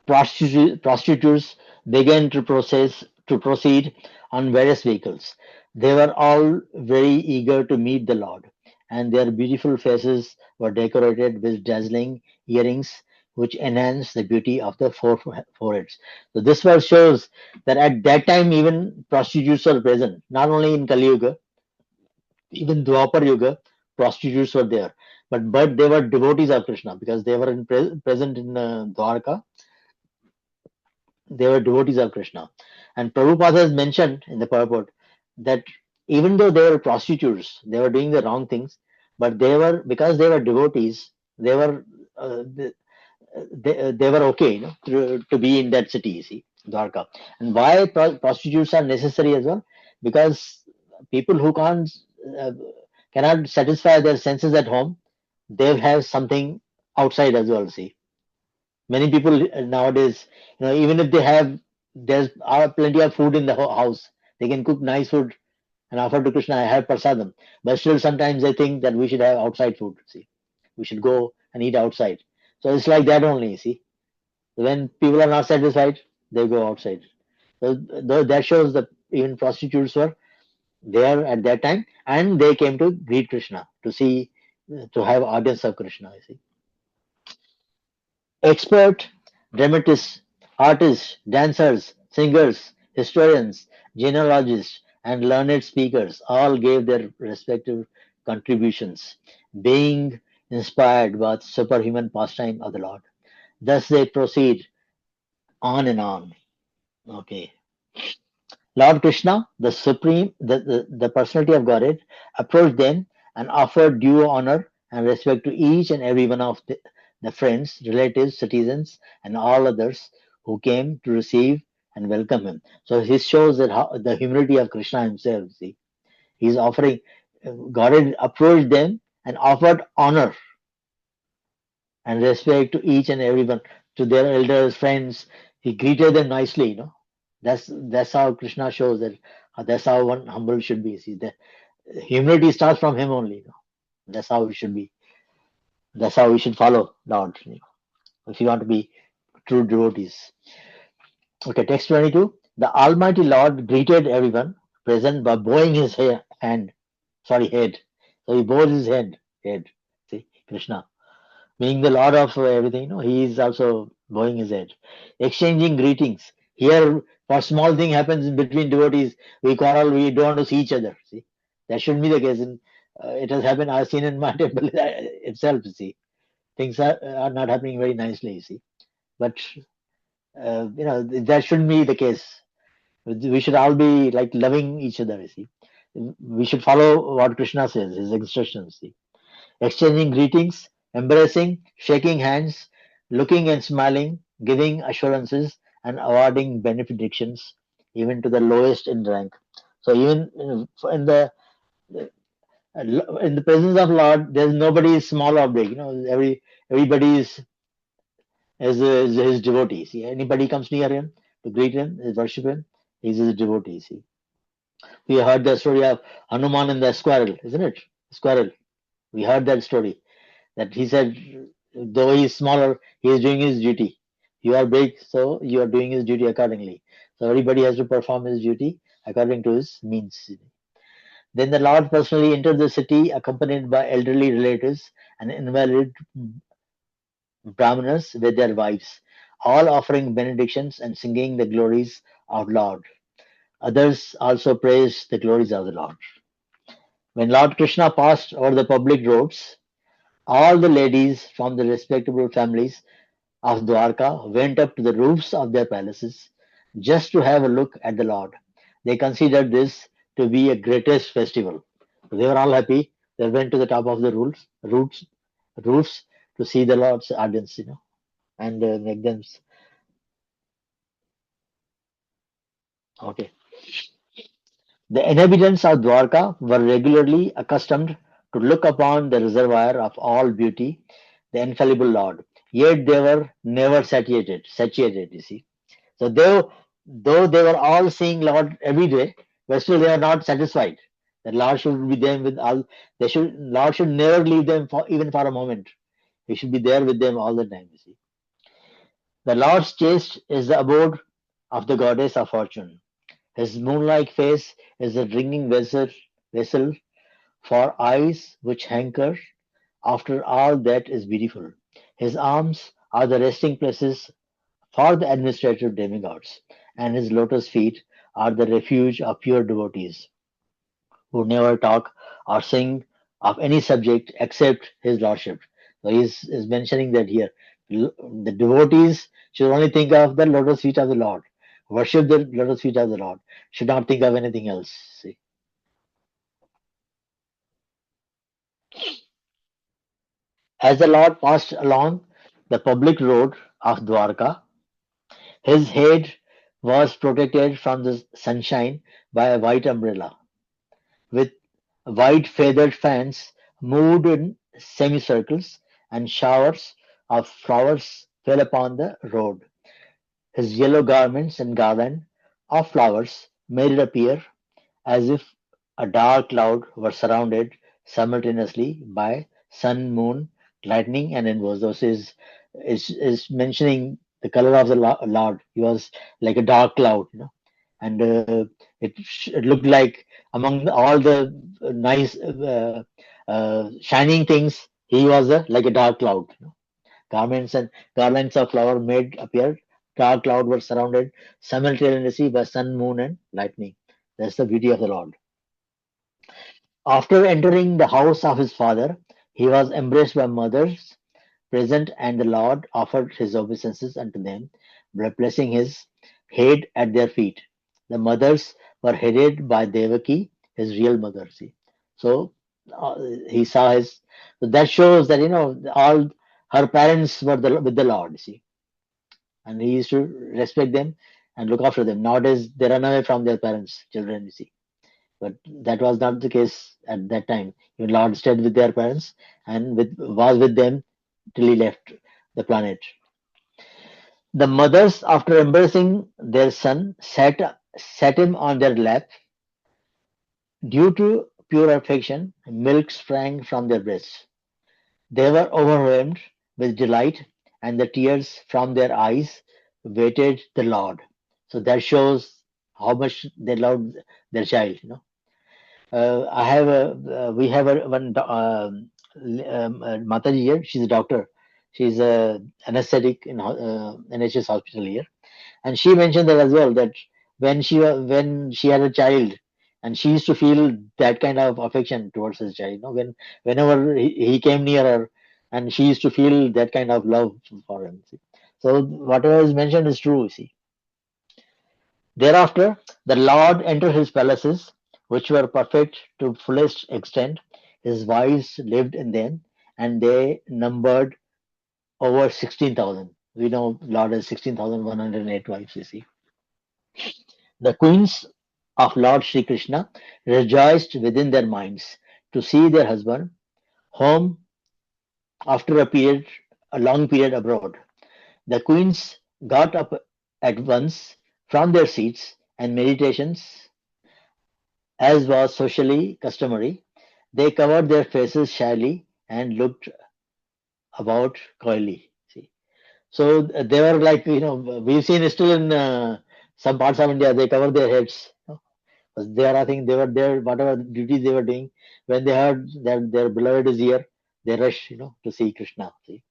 prostitutes began to proceed on various vehicles. They were all very eager to meet the Lord, and their beautiful faces were decorated with dazzling earrings which enhanced the beauty of the four foreheads. So this verse shows that at that time even prostitutes were present, not only in Kali Yuga, even Dwapar Yuga, prostitutes were there. But they were devotees of Krishna because they were present in Dwarka. They were devotees of Krishna. And Prabhupada has mentioned in the purport that even though they were prostitutes, they were doing the wrong things, but because they were devotees, they were they were okay, to be in that city, see, Dwarka. And why prostitutes are necessary as well? Because people who uh, cannot satisfy their senses at home, they'll have something outside as well, see. Many people nowadays, even if there's plenty of food in the house, they can cook nice food and offer to Krishna. I have prasadam, but still sometimes they think that we should have outside food. See, we should go and eat outside. So it's like that only. See, when people are not satisfied, they go outside. So that shows that even prostitutes were there at that time, and they came to greet Krishna to have audience of Krishna. You see. Expert dramatists, artists, dancers, singers, historians, genealogists, and learned speakers all gave their respective contributions, being inspired by the superhuman pastime of the Lord. Thus they proceed on and on. Okay. Lord Krishna, the supreme, the personality of Godhead, approached them and offered due honor and respect to each and every one of the friends, relatives, citizens, and all others who came to receive and welcome him. So this shows that how, the humility of Krishna himself. See, he's offering. Godhead approached them and offered honor and respect to each and everyone, to their elders, friends. He greeted them nicely. That's how Krishna shows that. That's how one humble should be. See, the humility starts from him only. That's how we should be. That's how we should follow Lord. If you want to be true devotees. Okay, text 22. The Almighty Lord greeted everyone present by bowing his head. So he bows his head. See, Krishna. Being the Lord of everything, he is also bowing his head. Exchanging greetings. Here, for small thing happens in between devotees, we quarrel, we don't want to see each other. See, that shouldn't be the case. It has happened. I've seen in my temple itself. See, things are not happening very nicely. See, but that shouldn't be the case. We should all be like loving each other. You see, we should follow what Krishna says, his instructions. See, exchanging greetings, embracing, shaking hands, looking and smiling, giving assurances, and awarding benedictions, even to the lowest in rank. So even in the presence of Lord, there's nobody small or big. Everybody is his devotee. See, anybody comes near him to greet him, worship him, he's his devotee. See, we heard the story of Hanuman and the squirrel, isn't it? Squirrel. We heard that story. That he said, though he is smaller, he is doing his duty. You are big, so you are doing his duty accordingly. So everybody has to perform his duty according to his means. Then the Lord personally entered the city accompanied by elderly relatives and invalid brahmanas with their wives, all offering benedictions and singing the glories of Lord. Others also praised the glories of the Lord. When Lord Krishna passed over the public roads, all the ladies from the respectable families of Dwarka went up to the roofs of their palaces just to have a look at the Lord. They considered this to be a greatest festival. They were all happy. They went to the top of the roofs to see the Lord's audience, and make them. Okay. The inhabitants of Dwarka were regularly accustomed to look upon the reservoir of all beauty, the infallible Lord. Yet they were never satiated, you see. So though they were all seeing Lord every day, but still they are not satisfied. The Lord should be them with all. Lord should never leave them even for a moment. He should be there with them all the time. You see, the Lord's chest is the abode of the goddess of fortune. His moon-like face is a drinking vessel for eyes which hanker after all that is beautiful. His arms are the resting places for the administrative demigods, and his lotus feet are the refuge of pure devotees who never talk or sing of any subject except his lordship. So he's mentioning that here. The devotees should only think of the lotus feet of the Lord, worship the lotus feet of the Lord, should not think of anything else. See. As the Lord passed along the public road of Dwarka, his head was protected from the sunshine by a white umbrella, with white feathered fans moved in semicircles, and showers of flowers fell upon the road. His yellow garments and garland of flowers made it appear as if a dark cloud were surrounded simultaneously by sun, moon, lightning, and rainbows. Those is mentioning the color of the Lord. He was like a dark cloud, and it looked like among all the nice shining things, he was like a dark cloud. Garments and garlands of flower made appear. Dark cloud were surrounded simultaneously by sun, moon, and lightning. That's the beauty of the Lord. After entering the house of his father, he was embraced by mothers present, and the Lord offered his obeisances unto them, placing his head at their feet. The mothers were headed by Devaki, his real mother. See, so he saw his. So that shows that all her parents were with the Lord. See, and he used to respect them and look after them. Nowadays, they run away from their parents, children. You see, but that was not the case at that time. Even Lord stayed with their parents and was with them till he left the planet. The mothers, after embracing their son, sat him on their lap. Due to pure affection, milk sprang from their breasts. They were overwhelmed with delight, and the tears from their eyes waited the Lord. So that shows how much they loved their child. We have one Mataji here. She's a doctor. She's a anesthetic in NHS hospital here, and she mentioned that as well. That when she had a child, and she used to feel that kind of affection towards his child. Whenever he came near her, and she used to feel that kind of love for him. See. So whatever is mentioned is true. See. Thereafter, the Lord entered his palaces, which were perfect to fullest extent. His wives lived in them, and they numbered over 16,000. We know Lord has 16,108 wives, you see. The queens of Lord Sri Krishna rejoiced within their minds to see their husband home after a long period abroad. The queens got up at once from their seats and meditations, as was socially customary. They covered their faces shyly and looked about coyly. See, so they were like we've seen still in some parts of India they cover their heads. There, I think they were there, whatever duties they were doing. When they heard that their beloved is here, they rush, to see Krishna. See,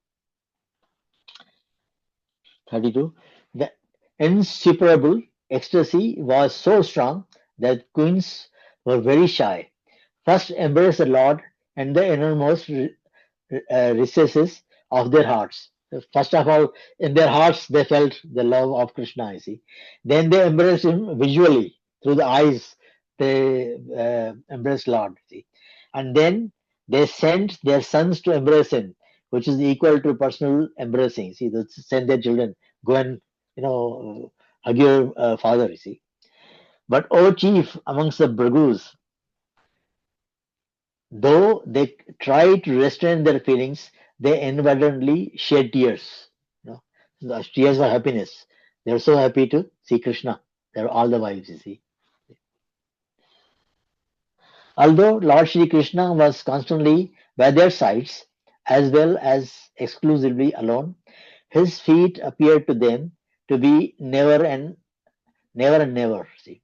32. The insuperable ecstasy was so strong that queens were very shy. First embrace the Lord and the innermost recesses of their hearts. First of all, in their hearts, they felt the love of Krishna, you see. Then they embraced him visually through the eyes. They embraced Lord, see. And then they sent their sons to embrace him, which is equal to personal embracing. See, they send their children, go and hug your father, you see. But O chief amongst the Bhrigus, though they try to restrain their feelings, they inadvertently shed tears. The tears of happiness. They are so happy to see Krishna. They are all the wives, you see. Although Lord Shri Krishna was constantly by their sides, as well as exclusively alone, his feet appeared to them to be never and never. See,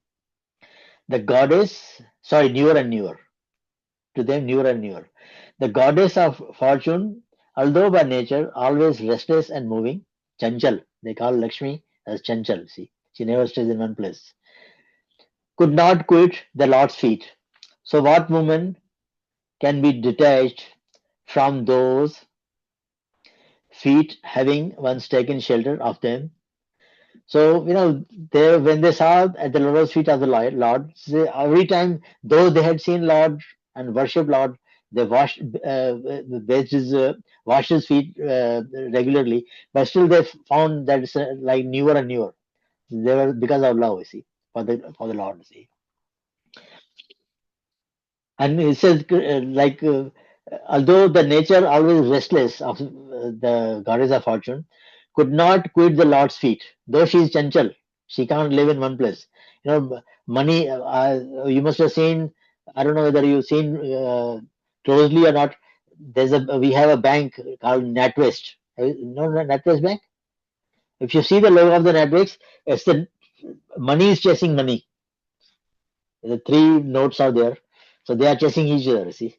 the goddess, newer and newer. To them, newer and newer. The goddess of fortune, although by nature always restless and moving, Chanchal, they call Lakshmi as Chanchal, see, she never stays in one place, could not quit the Lord's feet. So, what woman can be detached from those feet having once taken shelter of them? So, when they saw at the lotus feet of the Lord, every time, though they had seen Lord and worshipped Lord, they washed his feet regularly, but still they found that it's like newer and newer. They were because of love, you see, for the Lord, you see. And it says although the nature always restless of the goddess of fortune could not quit the Lord's feet, though she is chanchal, she can't live in one place. Money. You must have seen. I don't know whether you've seen closely or not. We have a bank called NatWest. NatWest Bank. If you see the logo of the NatWest, it's the money is chasing money. The three notes are there, so they are chasing each other. See,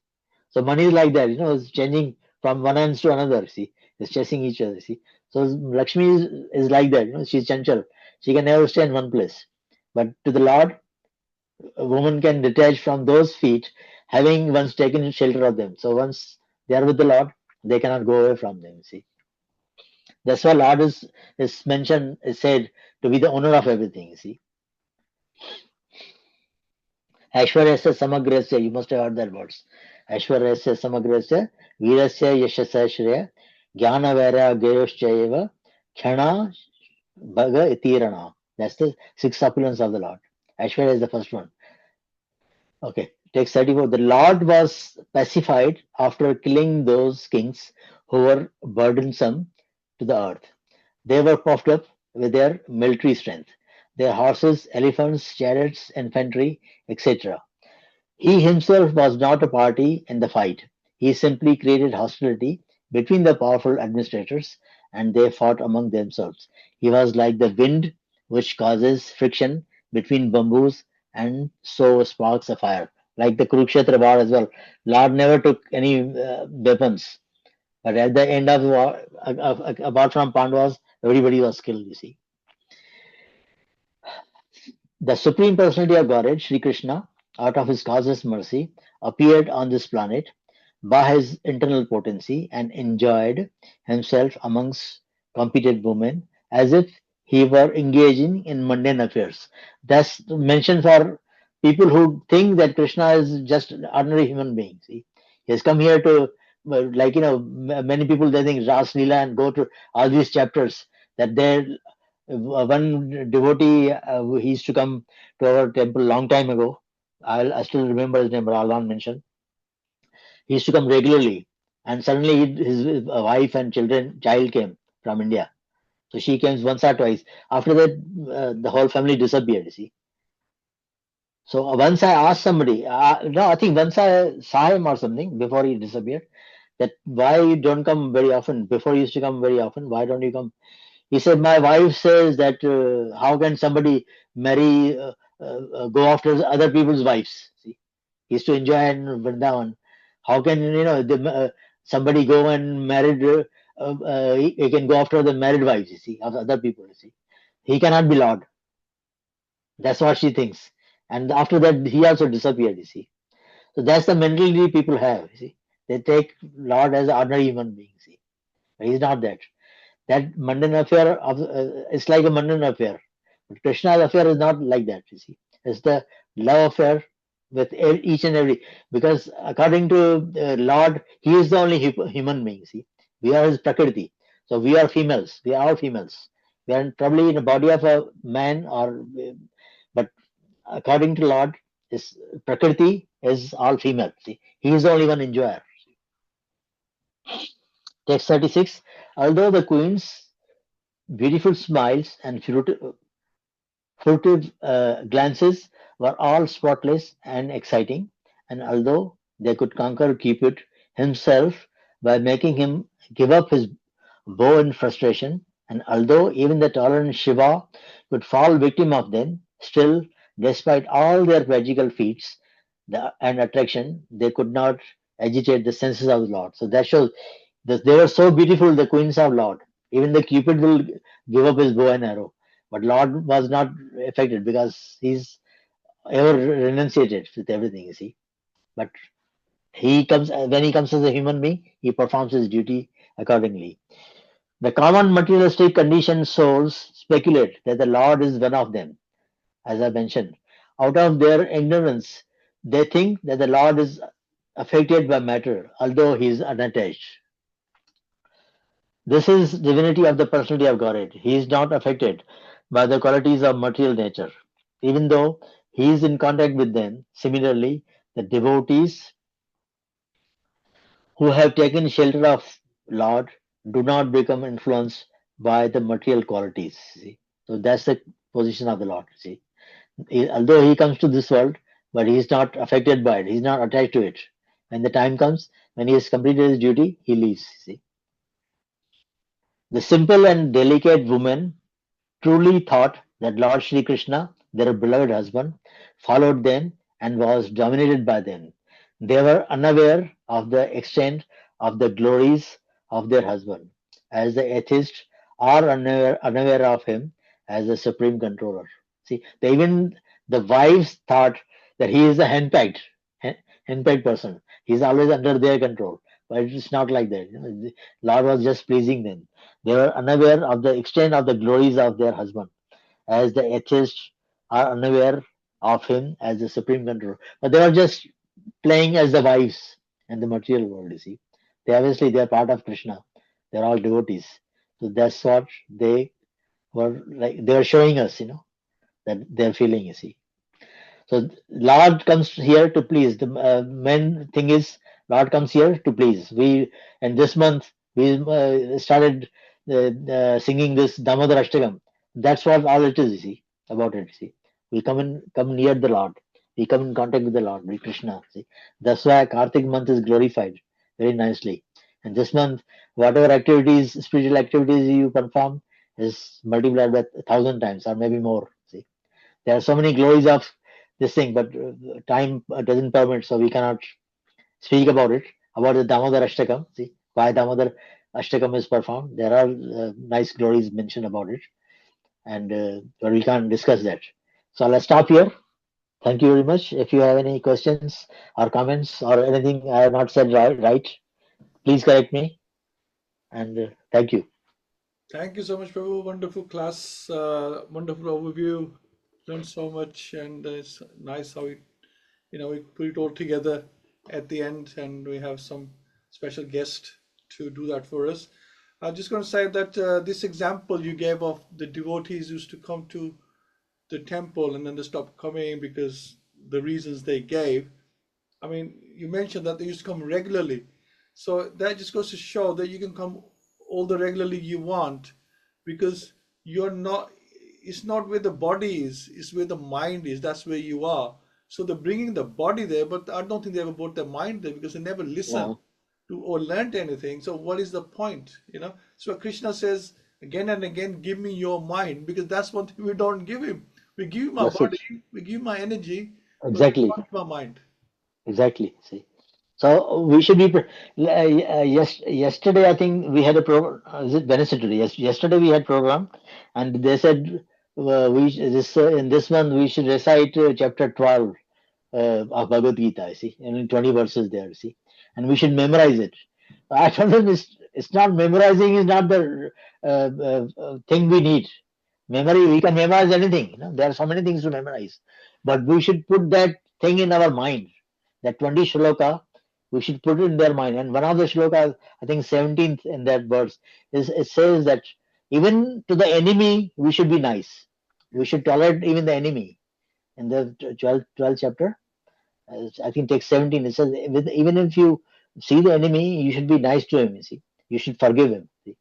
so money is like that. It's changing from one end to another. See, it's chasing each other. See, so Lakshmi is like that. She's chanchal. She can never stay in one place. But to the Lord, a woman can detach from those feet, having once taken shelter of them. So once they are with the Lord, they cannot go away from them. See, that's why Lord is mentioned, is said to be the owner of everything. See. Aishwaryasya samagrasya, you must have heard that words. Aishwaryasya samagrasya, virasya yashasa shreya, jnana vaira gayoshchayeva, kshana bhaga itirana. That's the six opulence of the Lord. Aishwarya is the first one. Okay, text 34. The Lord was pacified after killing those kings who were burdensome to the earth. They were puffed up with their military strength, their horses, elephants, chariots, infantry, etc. He himself was not a party in the fight. He simply created hostility between the powerful administrators and they fought among themselves. He was like the wind which causes friction between bamboos and so sparks a fire. Like the Kurukshetra war as well. Lord never took any weapons. But at the end of the war, apart from Pandavas, everybody was killed, you see. The Supreme Personality of Godhead, Sri Krishna, out of his causeless mercy, appeared on this planet by his internal potency and enjoyed himself amongst competent women as if he were engaging in mundane affairs. That's mentioned for people who think that Krishna is just an ordinary human being. See, he has come here to, like many people they think Ras Leela and go to all these chapters that there one devotee he used to come to our temple long time ago. I still remember his name, but I'll not mention. He used to come regularly, and suddenly his wife and child came from India. So she came once or twice. After that, the whole family disappeared. You see. So once I asked somebody, no, I think once I saw him or something before he disappeared, that why you don't come very often. Before you used to come very often. Why don't you come? He said, my wife says that how can somebody marry, go after other people's wives? See, he used to enjoy in Vrindavan. How can somebody go and married? He can go after the married wives. You see, of other people. You see, he cannot be Lord. That's what she thinks. And after that, he also disappeared. You see, so that's the mentality people have. You see, they take Lord as an ordinary human being. See, but he's not that. That mundane affair of it's like a mundane affair. But Krishna's affair is not like that. You see, it's the love affair with each and every. Because according to Lord, He is the only human being. See, we are His prakriti, so we are females. We are all females. We are probably in the body of a man, or but according to Lord, is prakriti is all female. See, He is the only one enjoyer. Text 36. Although the queen's beautiful smiles and furtive glances were all spotless and exciting, and although they could conquer Cupid himself by making him give up his bow in frustration, and although even the tolerant Shiva could fall victim of them, still, despite all their magical feats and attraction, they could not agitate the senses of the Lord. So that shows that they were so beautiful, the queens of Lord. Even the Cupid will give up his bow and arrow. But Lord was not affected because he's ever renunciated with everything, you see. But he comes when he comes as a human being, he performs his duty accordingly. The common materialistic conditioned souls speculate that the Lord is one of them, as I mentioned. Out of their ignorance, they think that the Lord is affected by matter, although he is unattached. This is divinity of the personality of Godhead. He is not affected by the qualities of material nature, even though he is in contact with them. Similarly, the devotees who have taken shelter of Lord do not become influenced by the material qualities. See? So that's the position of the Lord. See, although he comes to this world, but he is not affected by it. He is not attached to it. When the time comes, when he has completed his duty, he leaves. See, the simple and delicate woman truly thought that Lord Sri Krishna, their beloved husband, followed them and was dominated by them. They were unaware of the extent of the glories of their husband, as the atheists are unaware of him as the supreme controller. See, even the wives thought that he is a henpecked person. He's always under their control. But it's not like that. The Lord was just pleasing them. They were unaware of the extent of the glories of their husband, as the atheists are unaware of him as the supreme controller. But they were just playing as the wives in the material world, you see. They're part of Krishna. They're all devotees. So that's what they were like. They were showing us, that they're feeling, you see. So Lord comes here to please. The main thing is Lord comes here to please. And this month we started singing this Damodar Ashtakam. That's what all it is. You see about it. You see, we come near the Lord. We come in contact with the Lord, with Krishna. See, that's why Kartik month is glorified very nicely. And this month, whatever activities, spiritual activities you perform, is multiplied by 1,000 times or maybe more. See, there are so many glories of this thing, but time doesn't permit, so we cannot speak about it. About the Damodar Ashtakam, see why Damodar Ashtakam is performed. There are nice glories mentioned about it, and but we can't discuss that. So let's stop here. Thank you very much. If you have any questions or comments or anything I have not said right, please correct me. And thank you. Thank you so much, Prabhu. Wonderful class, wonderful overview. Learned so much, and it's nice how we put it all together at the end, and we have some special guest to do that for us. I'm just going to say that this example you gave of the devotees used to come to the temple and then they stopped coming because the reasons they gave. I mean, you mentioned that they used to come regularly. So that just goes to show that you can come all the regularly you want, because it's not where the body is, it's where the mind is. That's where you are. So they're bringing the body there, but I don't think they ever brought their mind there because they never listened to or learned anything. So what is the point? So Krishna says again and again, give me your mind, because that's one thing we don't give him. We give him our That's it. body, we give him our energy, but we Exactly. don't give our mind. Exactly. See. So we should be. Yesterday, I think we had a program. Is it Wednesday today? Yes, yesterday we had program, and they said in this month we should recite chapter 12 of Bhagavad-Gita. See, and 20 verses there. See, and we should memorize it. I told them it's not memorizing is not the thing we need. Memory, we can memorize anything. There are so many things to memorize, but we should put that thing in our mind. That 20 shloka, we should put it in their mind. And one of the shlokas, I think 17th in that verse, it says that even to the enemy, we should be nice. We should tolerate even the enemy. In the 12th chapter, I think take 17, it says, even if you see the enemy, you should be nice to him. You see, you should forgive him. See?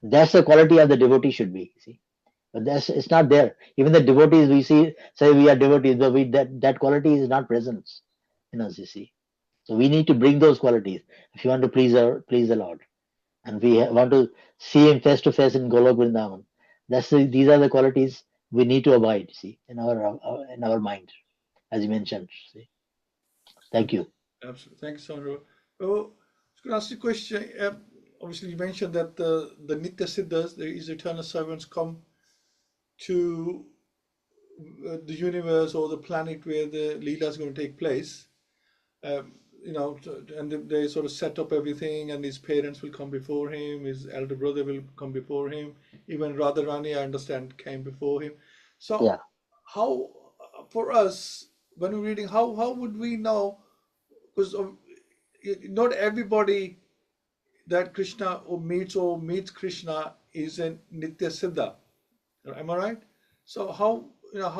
That's the quality of the devotee should be. See, but it's not there. Even the devotees we say we are devotees, but that quality is not present in us. You see. So we need to bring those qualities if you want to please the Lord, and we want to see Him face to face in Golok Vrindavan. These are the qualities we need to avoid. See, in our mind, as you mentioned. See, thank you. Absolutely. Thank you, Sandro. Well, I was going to ask you a question. Obviously, you mentioned that the Nitya Siddhas, these eternal servants, come to the universe or the planet where the Leela is going to take place. And they sort of set up everything, and his parents will come before him, his elder brother will come before him, even Radharani, I understand, came before him. So, Yeah. how, for us, when we're reading, how would we know? Because not everybody that Krishna meets Krishna is a Nitya Siddha. Am I right? So how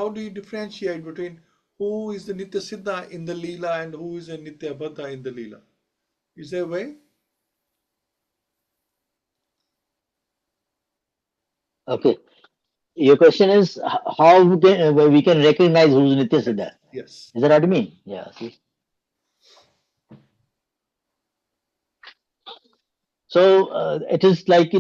do you differentiate between who is the Nitya Siddha in the Leela and who is a Nitya Baddha in the Leela? Is there a way? Okay. Your question is how we can recognize who's Nitya Siddha. Yes. Is that what you mean? Yeah. See. So it is like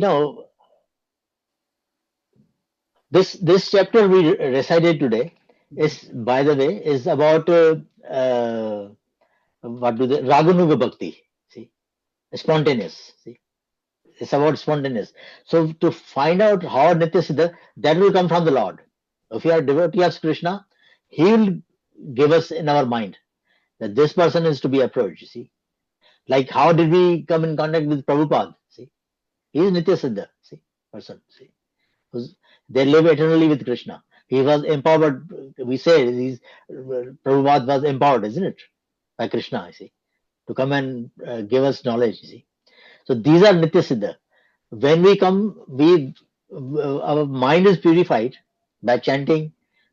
this chapter we recited today is, by the way, is about what do they Raganuga Bhakti. See, spontaneous. See, it's about spontaneous. So to find out how Nitya Siddha, that will come from the Lord. If you are devotee of Krishna, He will give us in our mind that this person is to be approached. You see, like how did we come in contact with Prabhupada? See, he is Nitya Siddha. See, person. See. They live eternally with Krishna. He was empowered. We say Prabhupada was empowered, isn't it, by Krishna, you see, to come and give us knowledge, you see. So these are Nitya Siddha. When we come, our mind is purified by chanting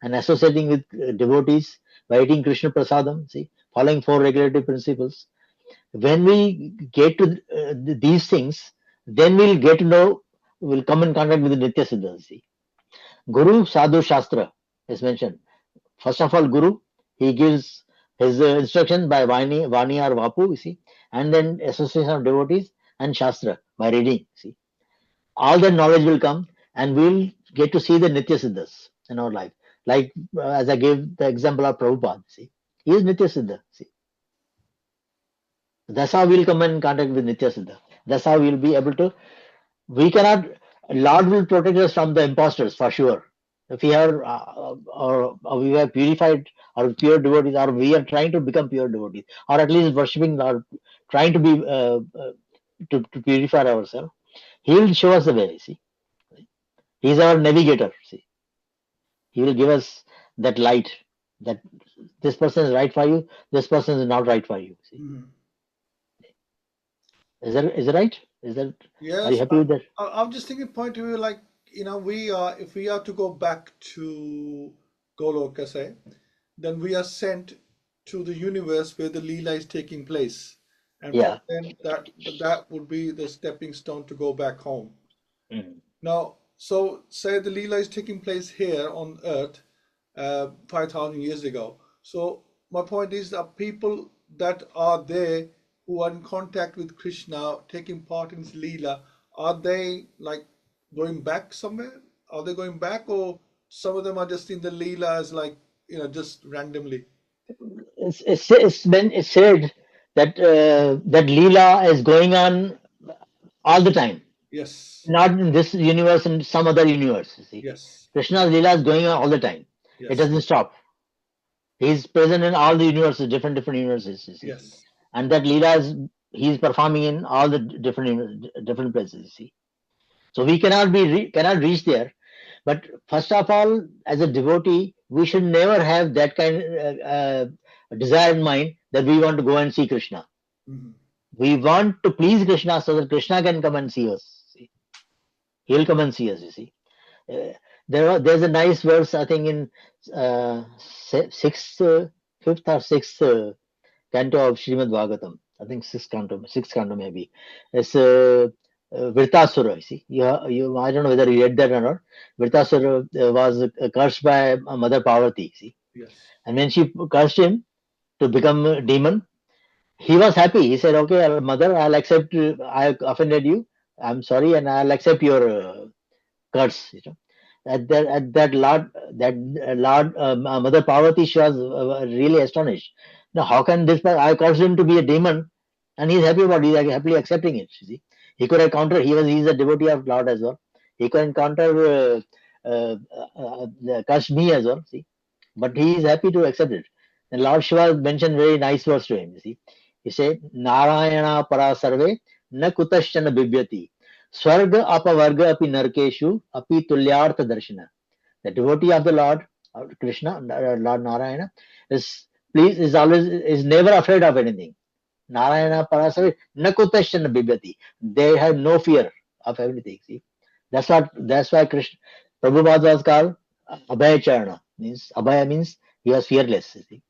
and associating with devotees, by eating Krishna Prasadam, see, following 4 regulative principles. When we get to these things, then we'll get to know, we'll come in contact with the Nitya Siddhas. See. Guru, Sadhu, Shastra is mentioned. First of all, Guru, he gives his instruction by Vani or Vapu, you see, and then association of devotees and Shastra by reading. See, all that knowledge will come, and we'll get to see the Nitya Siddhas in our life. Like as I gave the example of Prabhupada, see, he is Nitya Siddha. See, that's how we'll come in contact with Nitya Siddha. That's how we'll be able to. We cannot. Lord will protect us from the imposters for sure. If we are or we are purified or pure devotees, or we are trying to become pure devotees, or at least worshipping or trying to be to purify ourselves, he will show us the way. See, he is our navigator. See, he will give us that light that this person is right for you, this person is not right for you. See, is that right? Is that? Yes, are you happy with that? I'm just thinking point of view, like, we are, if we are to go back to Goloka, say, then we are sent to the universe where the Leela is taking place. And Yeah. then that would be the stepping stone to go back home. Mm. Now, so say the Leela is taking place here on earth 5,000 years ago. So my point is that people that are there who are in contact with Krishna, taking part in this Leela, are they like going back somewhere? Are they going back, or some of them are just in the Leela as like, just randomly? It's said that that Leela is going on all the time. Yes. Not in this universe, in some other universe. You see, Yes. Krishna's Leela is going on all the time. Yes. It doesn't stop. He's present in all the universes, different universes. You see. Yes. And that Leela is he's performing in all the different places. You see, so we cannot reach there. But first of all, as a devotee, we should never have that kind of desire in mind that we want to go and see Krishna. Mhm. We want to please Krishna so that Krishna can come and see us. See? He'll come and see us, you see. There's a nice verse, I think, in fifth or sixth canto of Śrīmad-Bhāgavatam. I think sixth canto maybe. It's Vritasura, you see. I don't know whether you read that or not. Vritasura was cursed by Mother Parvati, see. Yes. And when she cursed him to become a demon, he was happy. He said, "Okay, mother, I'll accept. I offended you. I'm sorry, and I'll accept your curse." At that Lord, Mother Parvati, she was really astonished. Now, how can this? I cursed him to be a demon, and he's happy about it. He's happily accepting it. You see, he could encounter. He's a devotee of Lord as well. He could encounter curse me as well. See, but he is happy to accept it. And Lord Shiva mentioned very nice words to him. You see. He said, Narayana para sarve na kutaschana bibhyati. Swarga apavarga api narkeshu api tulyartha darshana. The devotee of the Lord, Krishna, Lord Narayana, is never afraid of anything. Narayana para sarve na kutaschana bibhyati. They have no fear of everything. See, that's why Krishna Prabhupada was called Abhaya Charana. Abhaya means he was fearless. You see.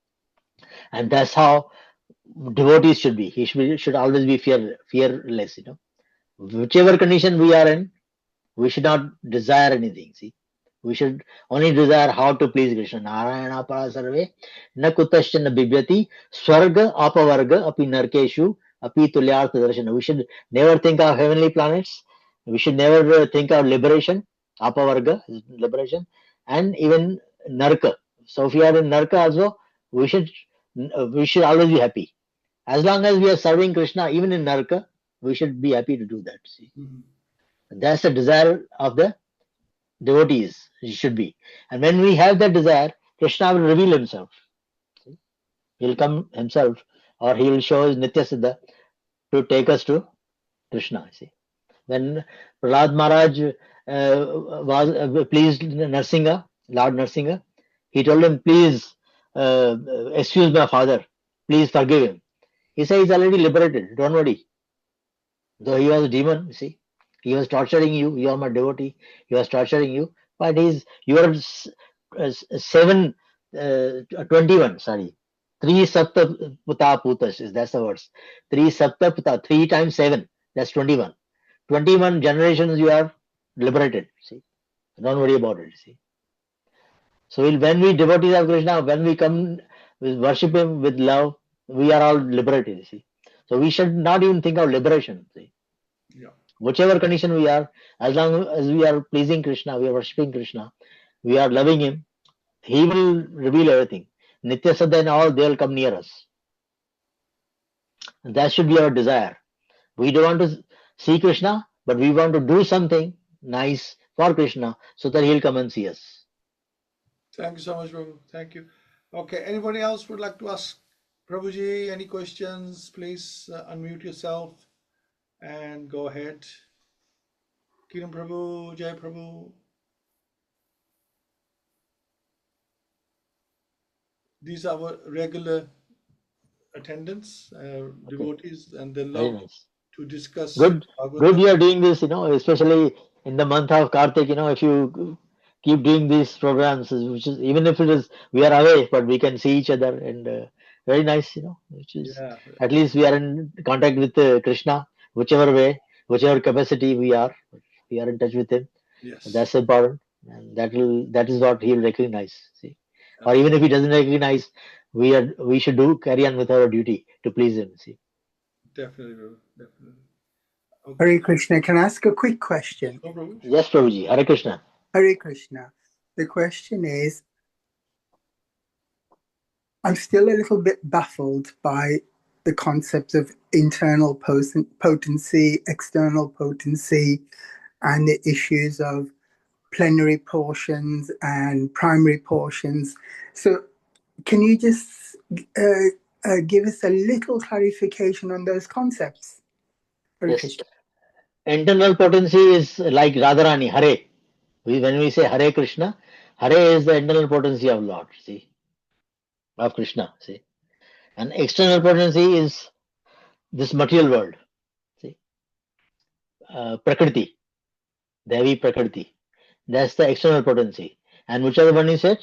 And that's how devotees should be. He should always be fearless. Whichever condition we are in, we should not desire anything. See, we should only desire how to please Krishna. Narayana para sarve na kutascha na bibhyati swarga apavarga api narkeshu api tulyartha darshana. We should never think of heavenly planets. We should never think of liberation. Apavarga is liberation, and even narka. So if we are in narka also, we should always be happy. As long as we are serving Krishna, even in Naraka, we should be happy to do that. See, that's the desire of the devotees. It should be, and when we have that desire, Krishna will reveal himself. See? He'll come himself, or he will show his Nitya Siddha to take us to Krishna. See, when Prahlad Maharaj was pleased Narsinga Lord Narasimha, he told him, please excuse my father, please forgive him. He said he's already liberated, don't worry. Though he was a demon, you see, he was torturing you, you are my devotee, he was torturing you, but you are 21, sorry. 3 sapta puta putas, that's the words. 3 sapta puta, 3 times 7, that's 21. 21 generations you are liberated, see. Don't worry about it, see. So when we devotees of Krishna, when we come worship him with love, we are all liberated, see. So we should not even think of liberation, see. Yeah. Whichever condition we are, as long as we are pleasing Krishna, we are worshipping Krishna, we are loving him, he will reveal everything. Nitya Sada and all, they will come near us. And that should be our desire. We don't want to see Krishna, but we want to do something nice for Krishna so that he'll come and see us. Thank you so much, Prabhu. Thank you. Okay, anybody else would like to ask Prabhuji any questions? Please unmute yourself and go ahead. Kiran Prabhu, Jai Prabhu. These are our regular attendants, devotees, and they Very love nice. to discuss Good Bhagavatam. you are doing this, especially in the month of Kartik, if you keep doing these programs, which is, even if it is, we are away, but we can see each other, and very nice, which is, Yeah, at least we are in contact with Krishna, whichever way, whichever capacity we are in touch with him. yes. That's important, and that is what he'll recognize, see. Or even if he doesn't recognize, we should carry on with our duty to please him, see. Definitely, Prabhu. Definitely. Okay. Hare Krishna, can I ask a quick question? No, Prabhu. Yes, Prabhuji. Hare Krishna. Hare Krishna. The question is, I'm still a little bit baffled by the concepts of internal potency, external potency, and the issues of plenary portions and primary portions. So can you just give us a little clarification on those concepts? Hare Yes. Krishna. Internal potency is like Radharani, Hare. When we say Hare Krishna, Hare is the internal potency of Lord, see, of Krishna, see. And external potency is this material world, see. Prakriti, Devi Prakriti. That's the external potency. And which other one is it?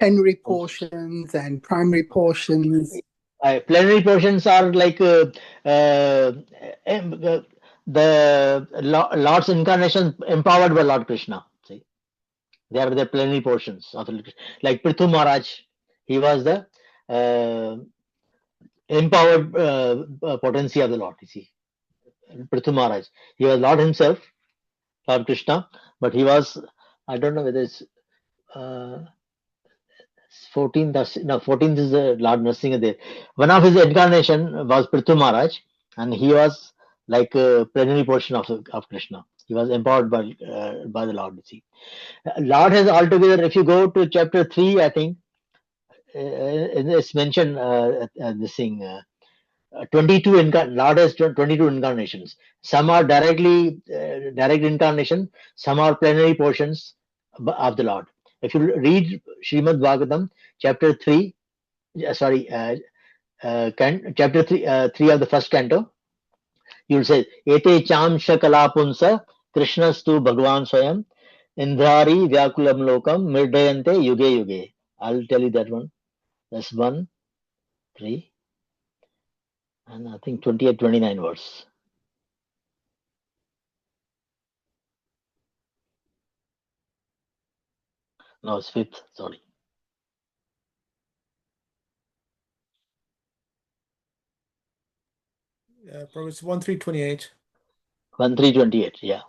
Plenary portions and primary portions. Plenary portions are like the Lord's incarnation empowered by Lord Krishna. See, they are the plenary portions of like Prithu Maharaj. He was the empowered potency of the Lord. You see, Prithu Maharaj. He was Lord himself, Lord Krishna, but he was, I don't know whether it's 14th. No, 14th is the Lord Narasimha. One of his incarnation was Prithu Maharaj, and he was like a plenary portion of Krishna. He was empowered by the Lord. You see, Lord has altogether. If you go to chapter 3, I think it's mentioned this thing. 22 Lord has 22 incarnations. Some are direct incarnation. Some are plenary portions of the Lord. If you read Śrīmad-Bhāgavatam, chapter 3, chapter 3 of the first canto, you will say, Ete chamsha kalapunsa Krishnastu Bhagavan Swayam Indhari Vyakulam Lokam Mirdayante Yuge Yuge. I'll tell you that one. That's 1, 3, and I think 28, 29 words. No, it's 5th, sorry. Probably it's 1:3:28. 1:3:28, yeah.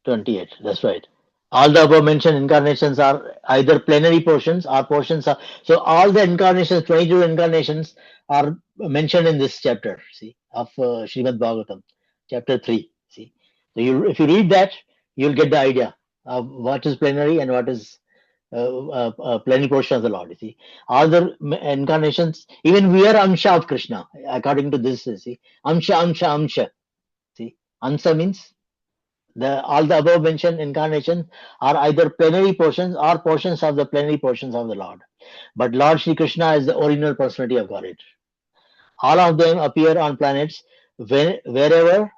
28, that's right. All the above mentioned incarnations are either plenary portions or portions of. So all the incarnations, 22 incarnations, are mentioned in this chapter, see, of Śrīmad-Bhāgavatam, chapter 3. See, so if you read that, you'll get the idea of what is plenary and what is plenary portion of the Lord. You see, all the incarnations, even we are Amsha of Krishna, according to this. You see, Amsha. See, Amsa means all the above mentioned incarnations are either plenary portions or portions of the plenary portions of the Lord. But Lord Shri Krishna is the original personality of Godhead. All of them appear on planets whenever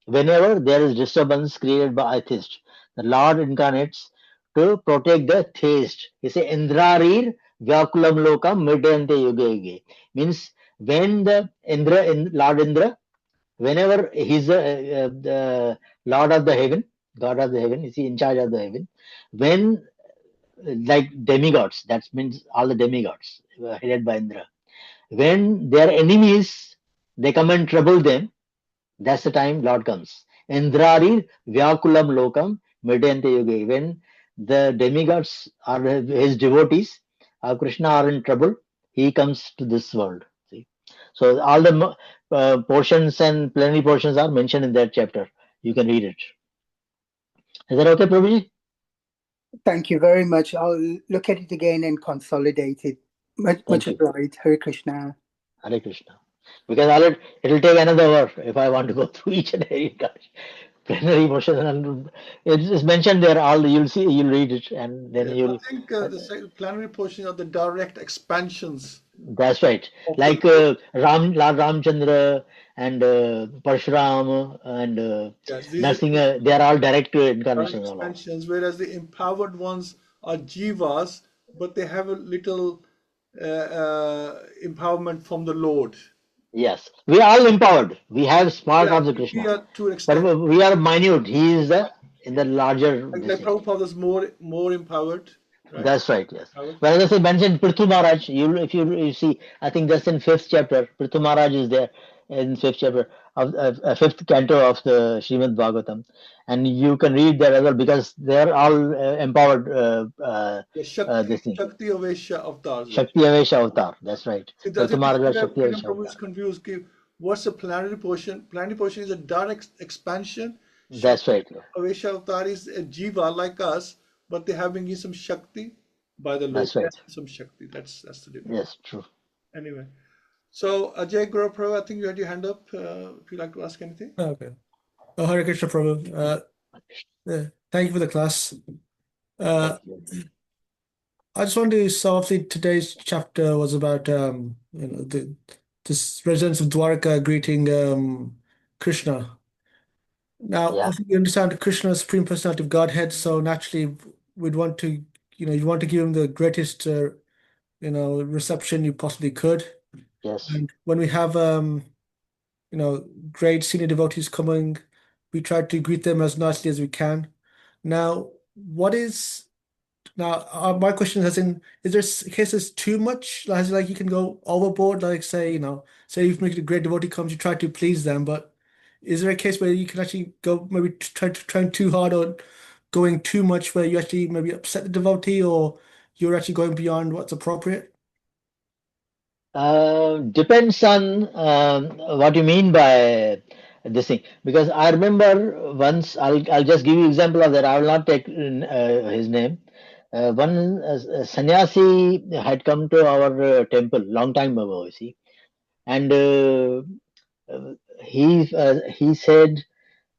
there is disturbance created by atheists. The Lord incarnates to protect the theist. He says, Indrarir Vyakulam Lokam Midyante Yuge Yuge. Means when the Lord Indra, whenever he's the Lord of the heaven, God of the heaven, is he in charge of the heaven, when like demigods, that means all the demigods headed by Indra, when their enemies, they come and trouble them, that's the time Lord comes. Indrari Vyakulam Lokam Midyante Yuge. When the demigods are his devotees, Krishna are in trouble, he comes to this world. See, so all the portions and plenary portions are mentioned in that chapter. You can read it. Is that okay, Prabhuji? Thank you very much. I'll look at it again and consolidate it. Much obliged. Hare Krishna. Hare Krishna. Because it'll take another hour if I want to go through each and every plenary portion. And it's mentioned there. You'll see, you'll read it, and then you'll. I think the plenary portion are the direct expansions. That's right. Like Lord Ramchandra and Parshuram and Narsinga, they are all direct incarnations. Expansions, whereas the empowered ones are jivas, but they have a little empowerment from the Lord. Yes, we are all empowered. We have small forms of Krishna, but we are minute. He is in the larger. Like Prabhupada is more empowered. Right? That's right. Yes. Well, as I mentioned, Prithu Maharaj. If you see, I think that's in 5th chapter. Prithu Maharaj is there in 5th chapter of 5th canto of the Śrīmad-Bhāgavatam, and you can read that as well because they are all empowered. Shakti Avesha Avatar. Shakti Avesha Avatar. That's right. Prithu Maharaj Shakti Avesha Avatar. Is confused. What's the plenary portion? Plenary portion is a direct expansion. That's right. Avesha Avatar is a jiva like us, but they have been given some Shakti by the Lord. That's right. Some Shakti. That's the difference. Yes, true. Anyway. So, Ajay Guru Prabhu, I think you had your hand up. If you'd like to ask anything. Okay. Hare Krishna Prabhu. Thank you for the class. I just wanted to say, obviously, today's chapter was about this residents of Dwarka greeting Krishna. Now, obviously, we understand Krishna is Supreme Personality of Godhead, so naturally, we'd want to, you want to give him the greatest, reception you possibly could. Yes. And when we have, great senior devotees coming, we try to greet them as nicely as we can. Now, my question is, is there cases too much? Like you can go overboard, like say you've made a great devotee comes, you try to please them, but is there a case where you can actually go maybe trying too hard or going too much where you actually maybe upset the devotee or you're actually going beyond what's appropriate? Depends on what you mean by this thing. Because I remember once, I'll just give you example of that. I will not take his name. One sannyasi had come to our temple long time ago, you see, and he said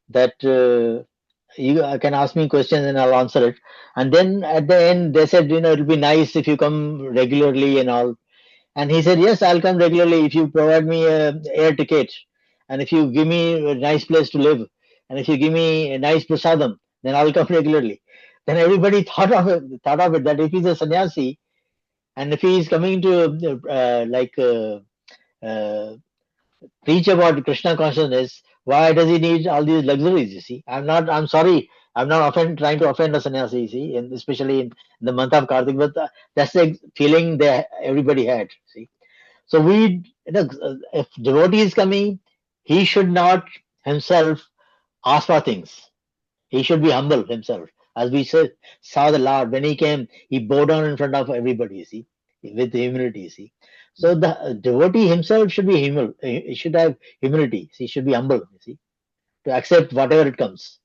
that you can ask me questions and I'll answer it. And then at the end they said, it'll be nice if you come regularly and all. And he said, yes, I'll come regularly if you provide me an air ticket, and if you give me a nice place to live, and if you give me a nice prasadam, then I'll come regularly. Then everybody thought of it that if he's a sannyasi, and if he is coming to preach about Krishna consciousness, why does he need all these luxuries? You see, I'm sorry, I'm not trying to offend a sannyasi, you see, and especially in the month of Kartik, but that's the feeling that everybody had. See, so if devotee is coming, he should not himself ask for things. He should be humble himself. As we saw the Lord when he came, he bowed down in front of everybody. You see, with humility. You see. So the devotee himself should be humble. He should have humility. He should be humble, you see, to accept whatever it comes.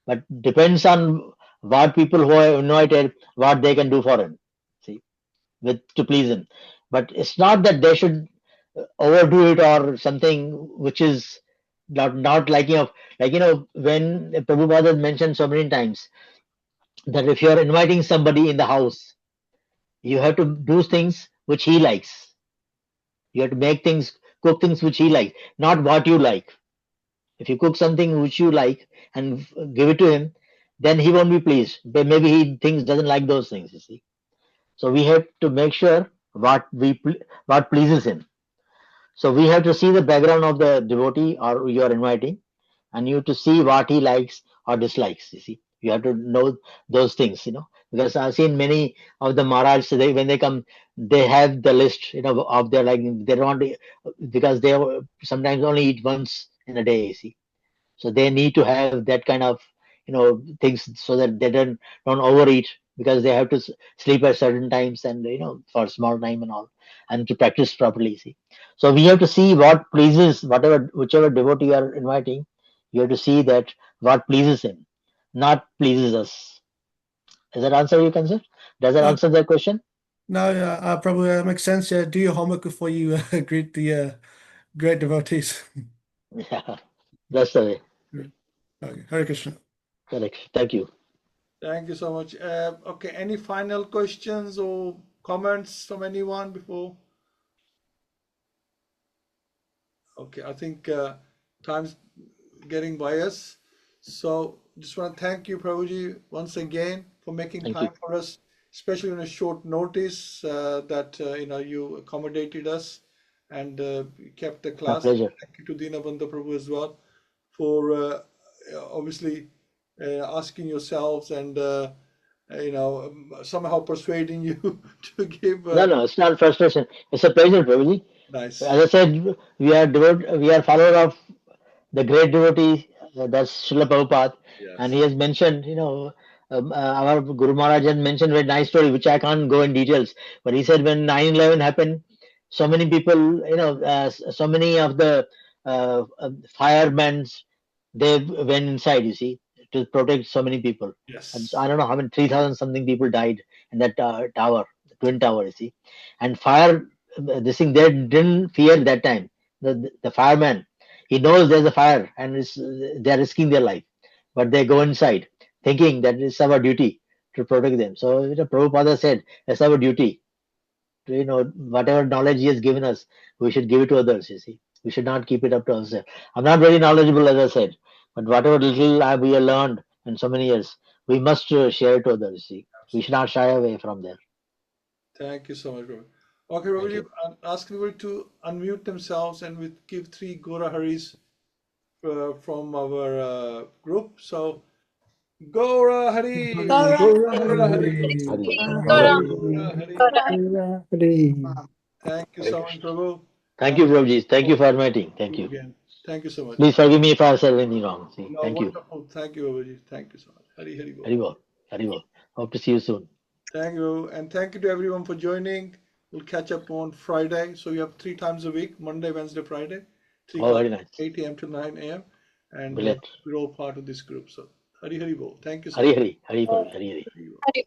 But depends on what people who are invited, what they can do for him, see, to please him. But it's not that they should overdo it or something which is not liking of, like, when Prabhupada mentioned so many times that if you are inviting somebody in the house, you have to do things which he likes. You have to make things, cook things which he likes, not what you like. If you cook something which you like and give it to him, then he won't be pleased. Maybe he thinks doesn't like those things. You see, so we have to make sure what pleases him. So we have to see the background of the devotee or you are inviting, and you have to see what he likes or dislikes. You see, you have to know those things. Because I've seen many of the Maharaj, when they come, they have the list, of their liking. They don't want to, because they sometimes only eat once in a day. You see, so they need to have that kind of things so that they don't overeat, because they have to sleep at certain times, and for small time and all, and to practice properly. See, so we have to see what pleases whichever devotee you are inviting. You have to see that what pleases him, not pleases us. Does that answer your concern? Does that Uh, answer that question? no, probably makes sense. Yeah, do your homework before you greet the great devotees. Yeah, that's the way. Okay, Hare Krishna. Correct. Thank you. Thank you so much. Okay, any final questions or comments from anyone before? Okay, I think time's getting by us. So just want to thank you, Prabhuji, once again for making Thank time you. for us, especially on a short notice that you accommodated us and kept the My class. pleasure. Thank you to Dinabandha Prabhu as well for obviously asking yourselves and somehow persuading you to give No, it's not frustration. It's a pleasure, Prabhuji. nice. As I said, we are follower of the great devotee, that's Srila Prabhupada, and he Yes. has mentioned, our Guru Maharaj has mentioned a very nice story, which I can't go in details, but he said when 9/11 happened, so many people, so many of the firemen, they went inside, you see, to protect so many people. And Yes. I don't know how many, 3,000 something people died in that tower, the Twin Tower, you see. And fire, this thing, they didn't fear that time. The fireman, he knows there's a fire and they're risking their life, but they go inside thinking that it's our duty to protect them. So, Prabhupada said, it's our duty to, whatever knowledge he has given us, we should give it to others, you see. We should not keep it up to ourselves. I'm not very knowledgeable, as I said, but whatever little we have learned in so many years, we must share it to others, see. We should not shy away from there. Thank you so much, Prabhu. Okay, Thank Prabhuji, you. I'm asking everybody to unmute themselves and we give three Gora Haris from our group. So, Gora Hari, Gora Gora Hari, Hari, Hari, Gora Hari, Gora Hari. Hari, Gora Hari. Thank you Hare so much, Krishna. Prabhu. Thank you, Prabhuji. Thank you for inviting. Thank You you. again. Thank you so much. Please forgive me if I said anything wrong. See, No, thank you. wonderful. Thank you, Prabhuji. Thank you so much. Hari Hari Bol. Hari Bol. Hari Bol. Hope to see you soon. Thank you. And thank you to everyone for joining. We'll catch up on Friday. So you have 3 times a week, Monday, Wednesday, Friday, 3 Oh, very classes, nice. 8 a.m. to 9 a.m. And Brilliant. we're all part of this group. So Hari Hari Bol. Thank you so Hari much. Hari. Hari Bol. Hari Hari. Hari Bol.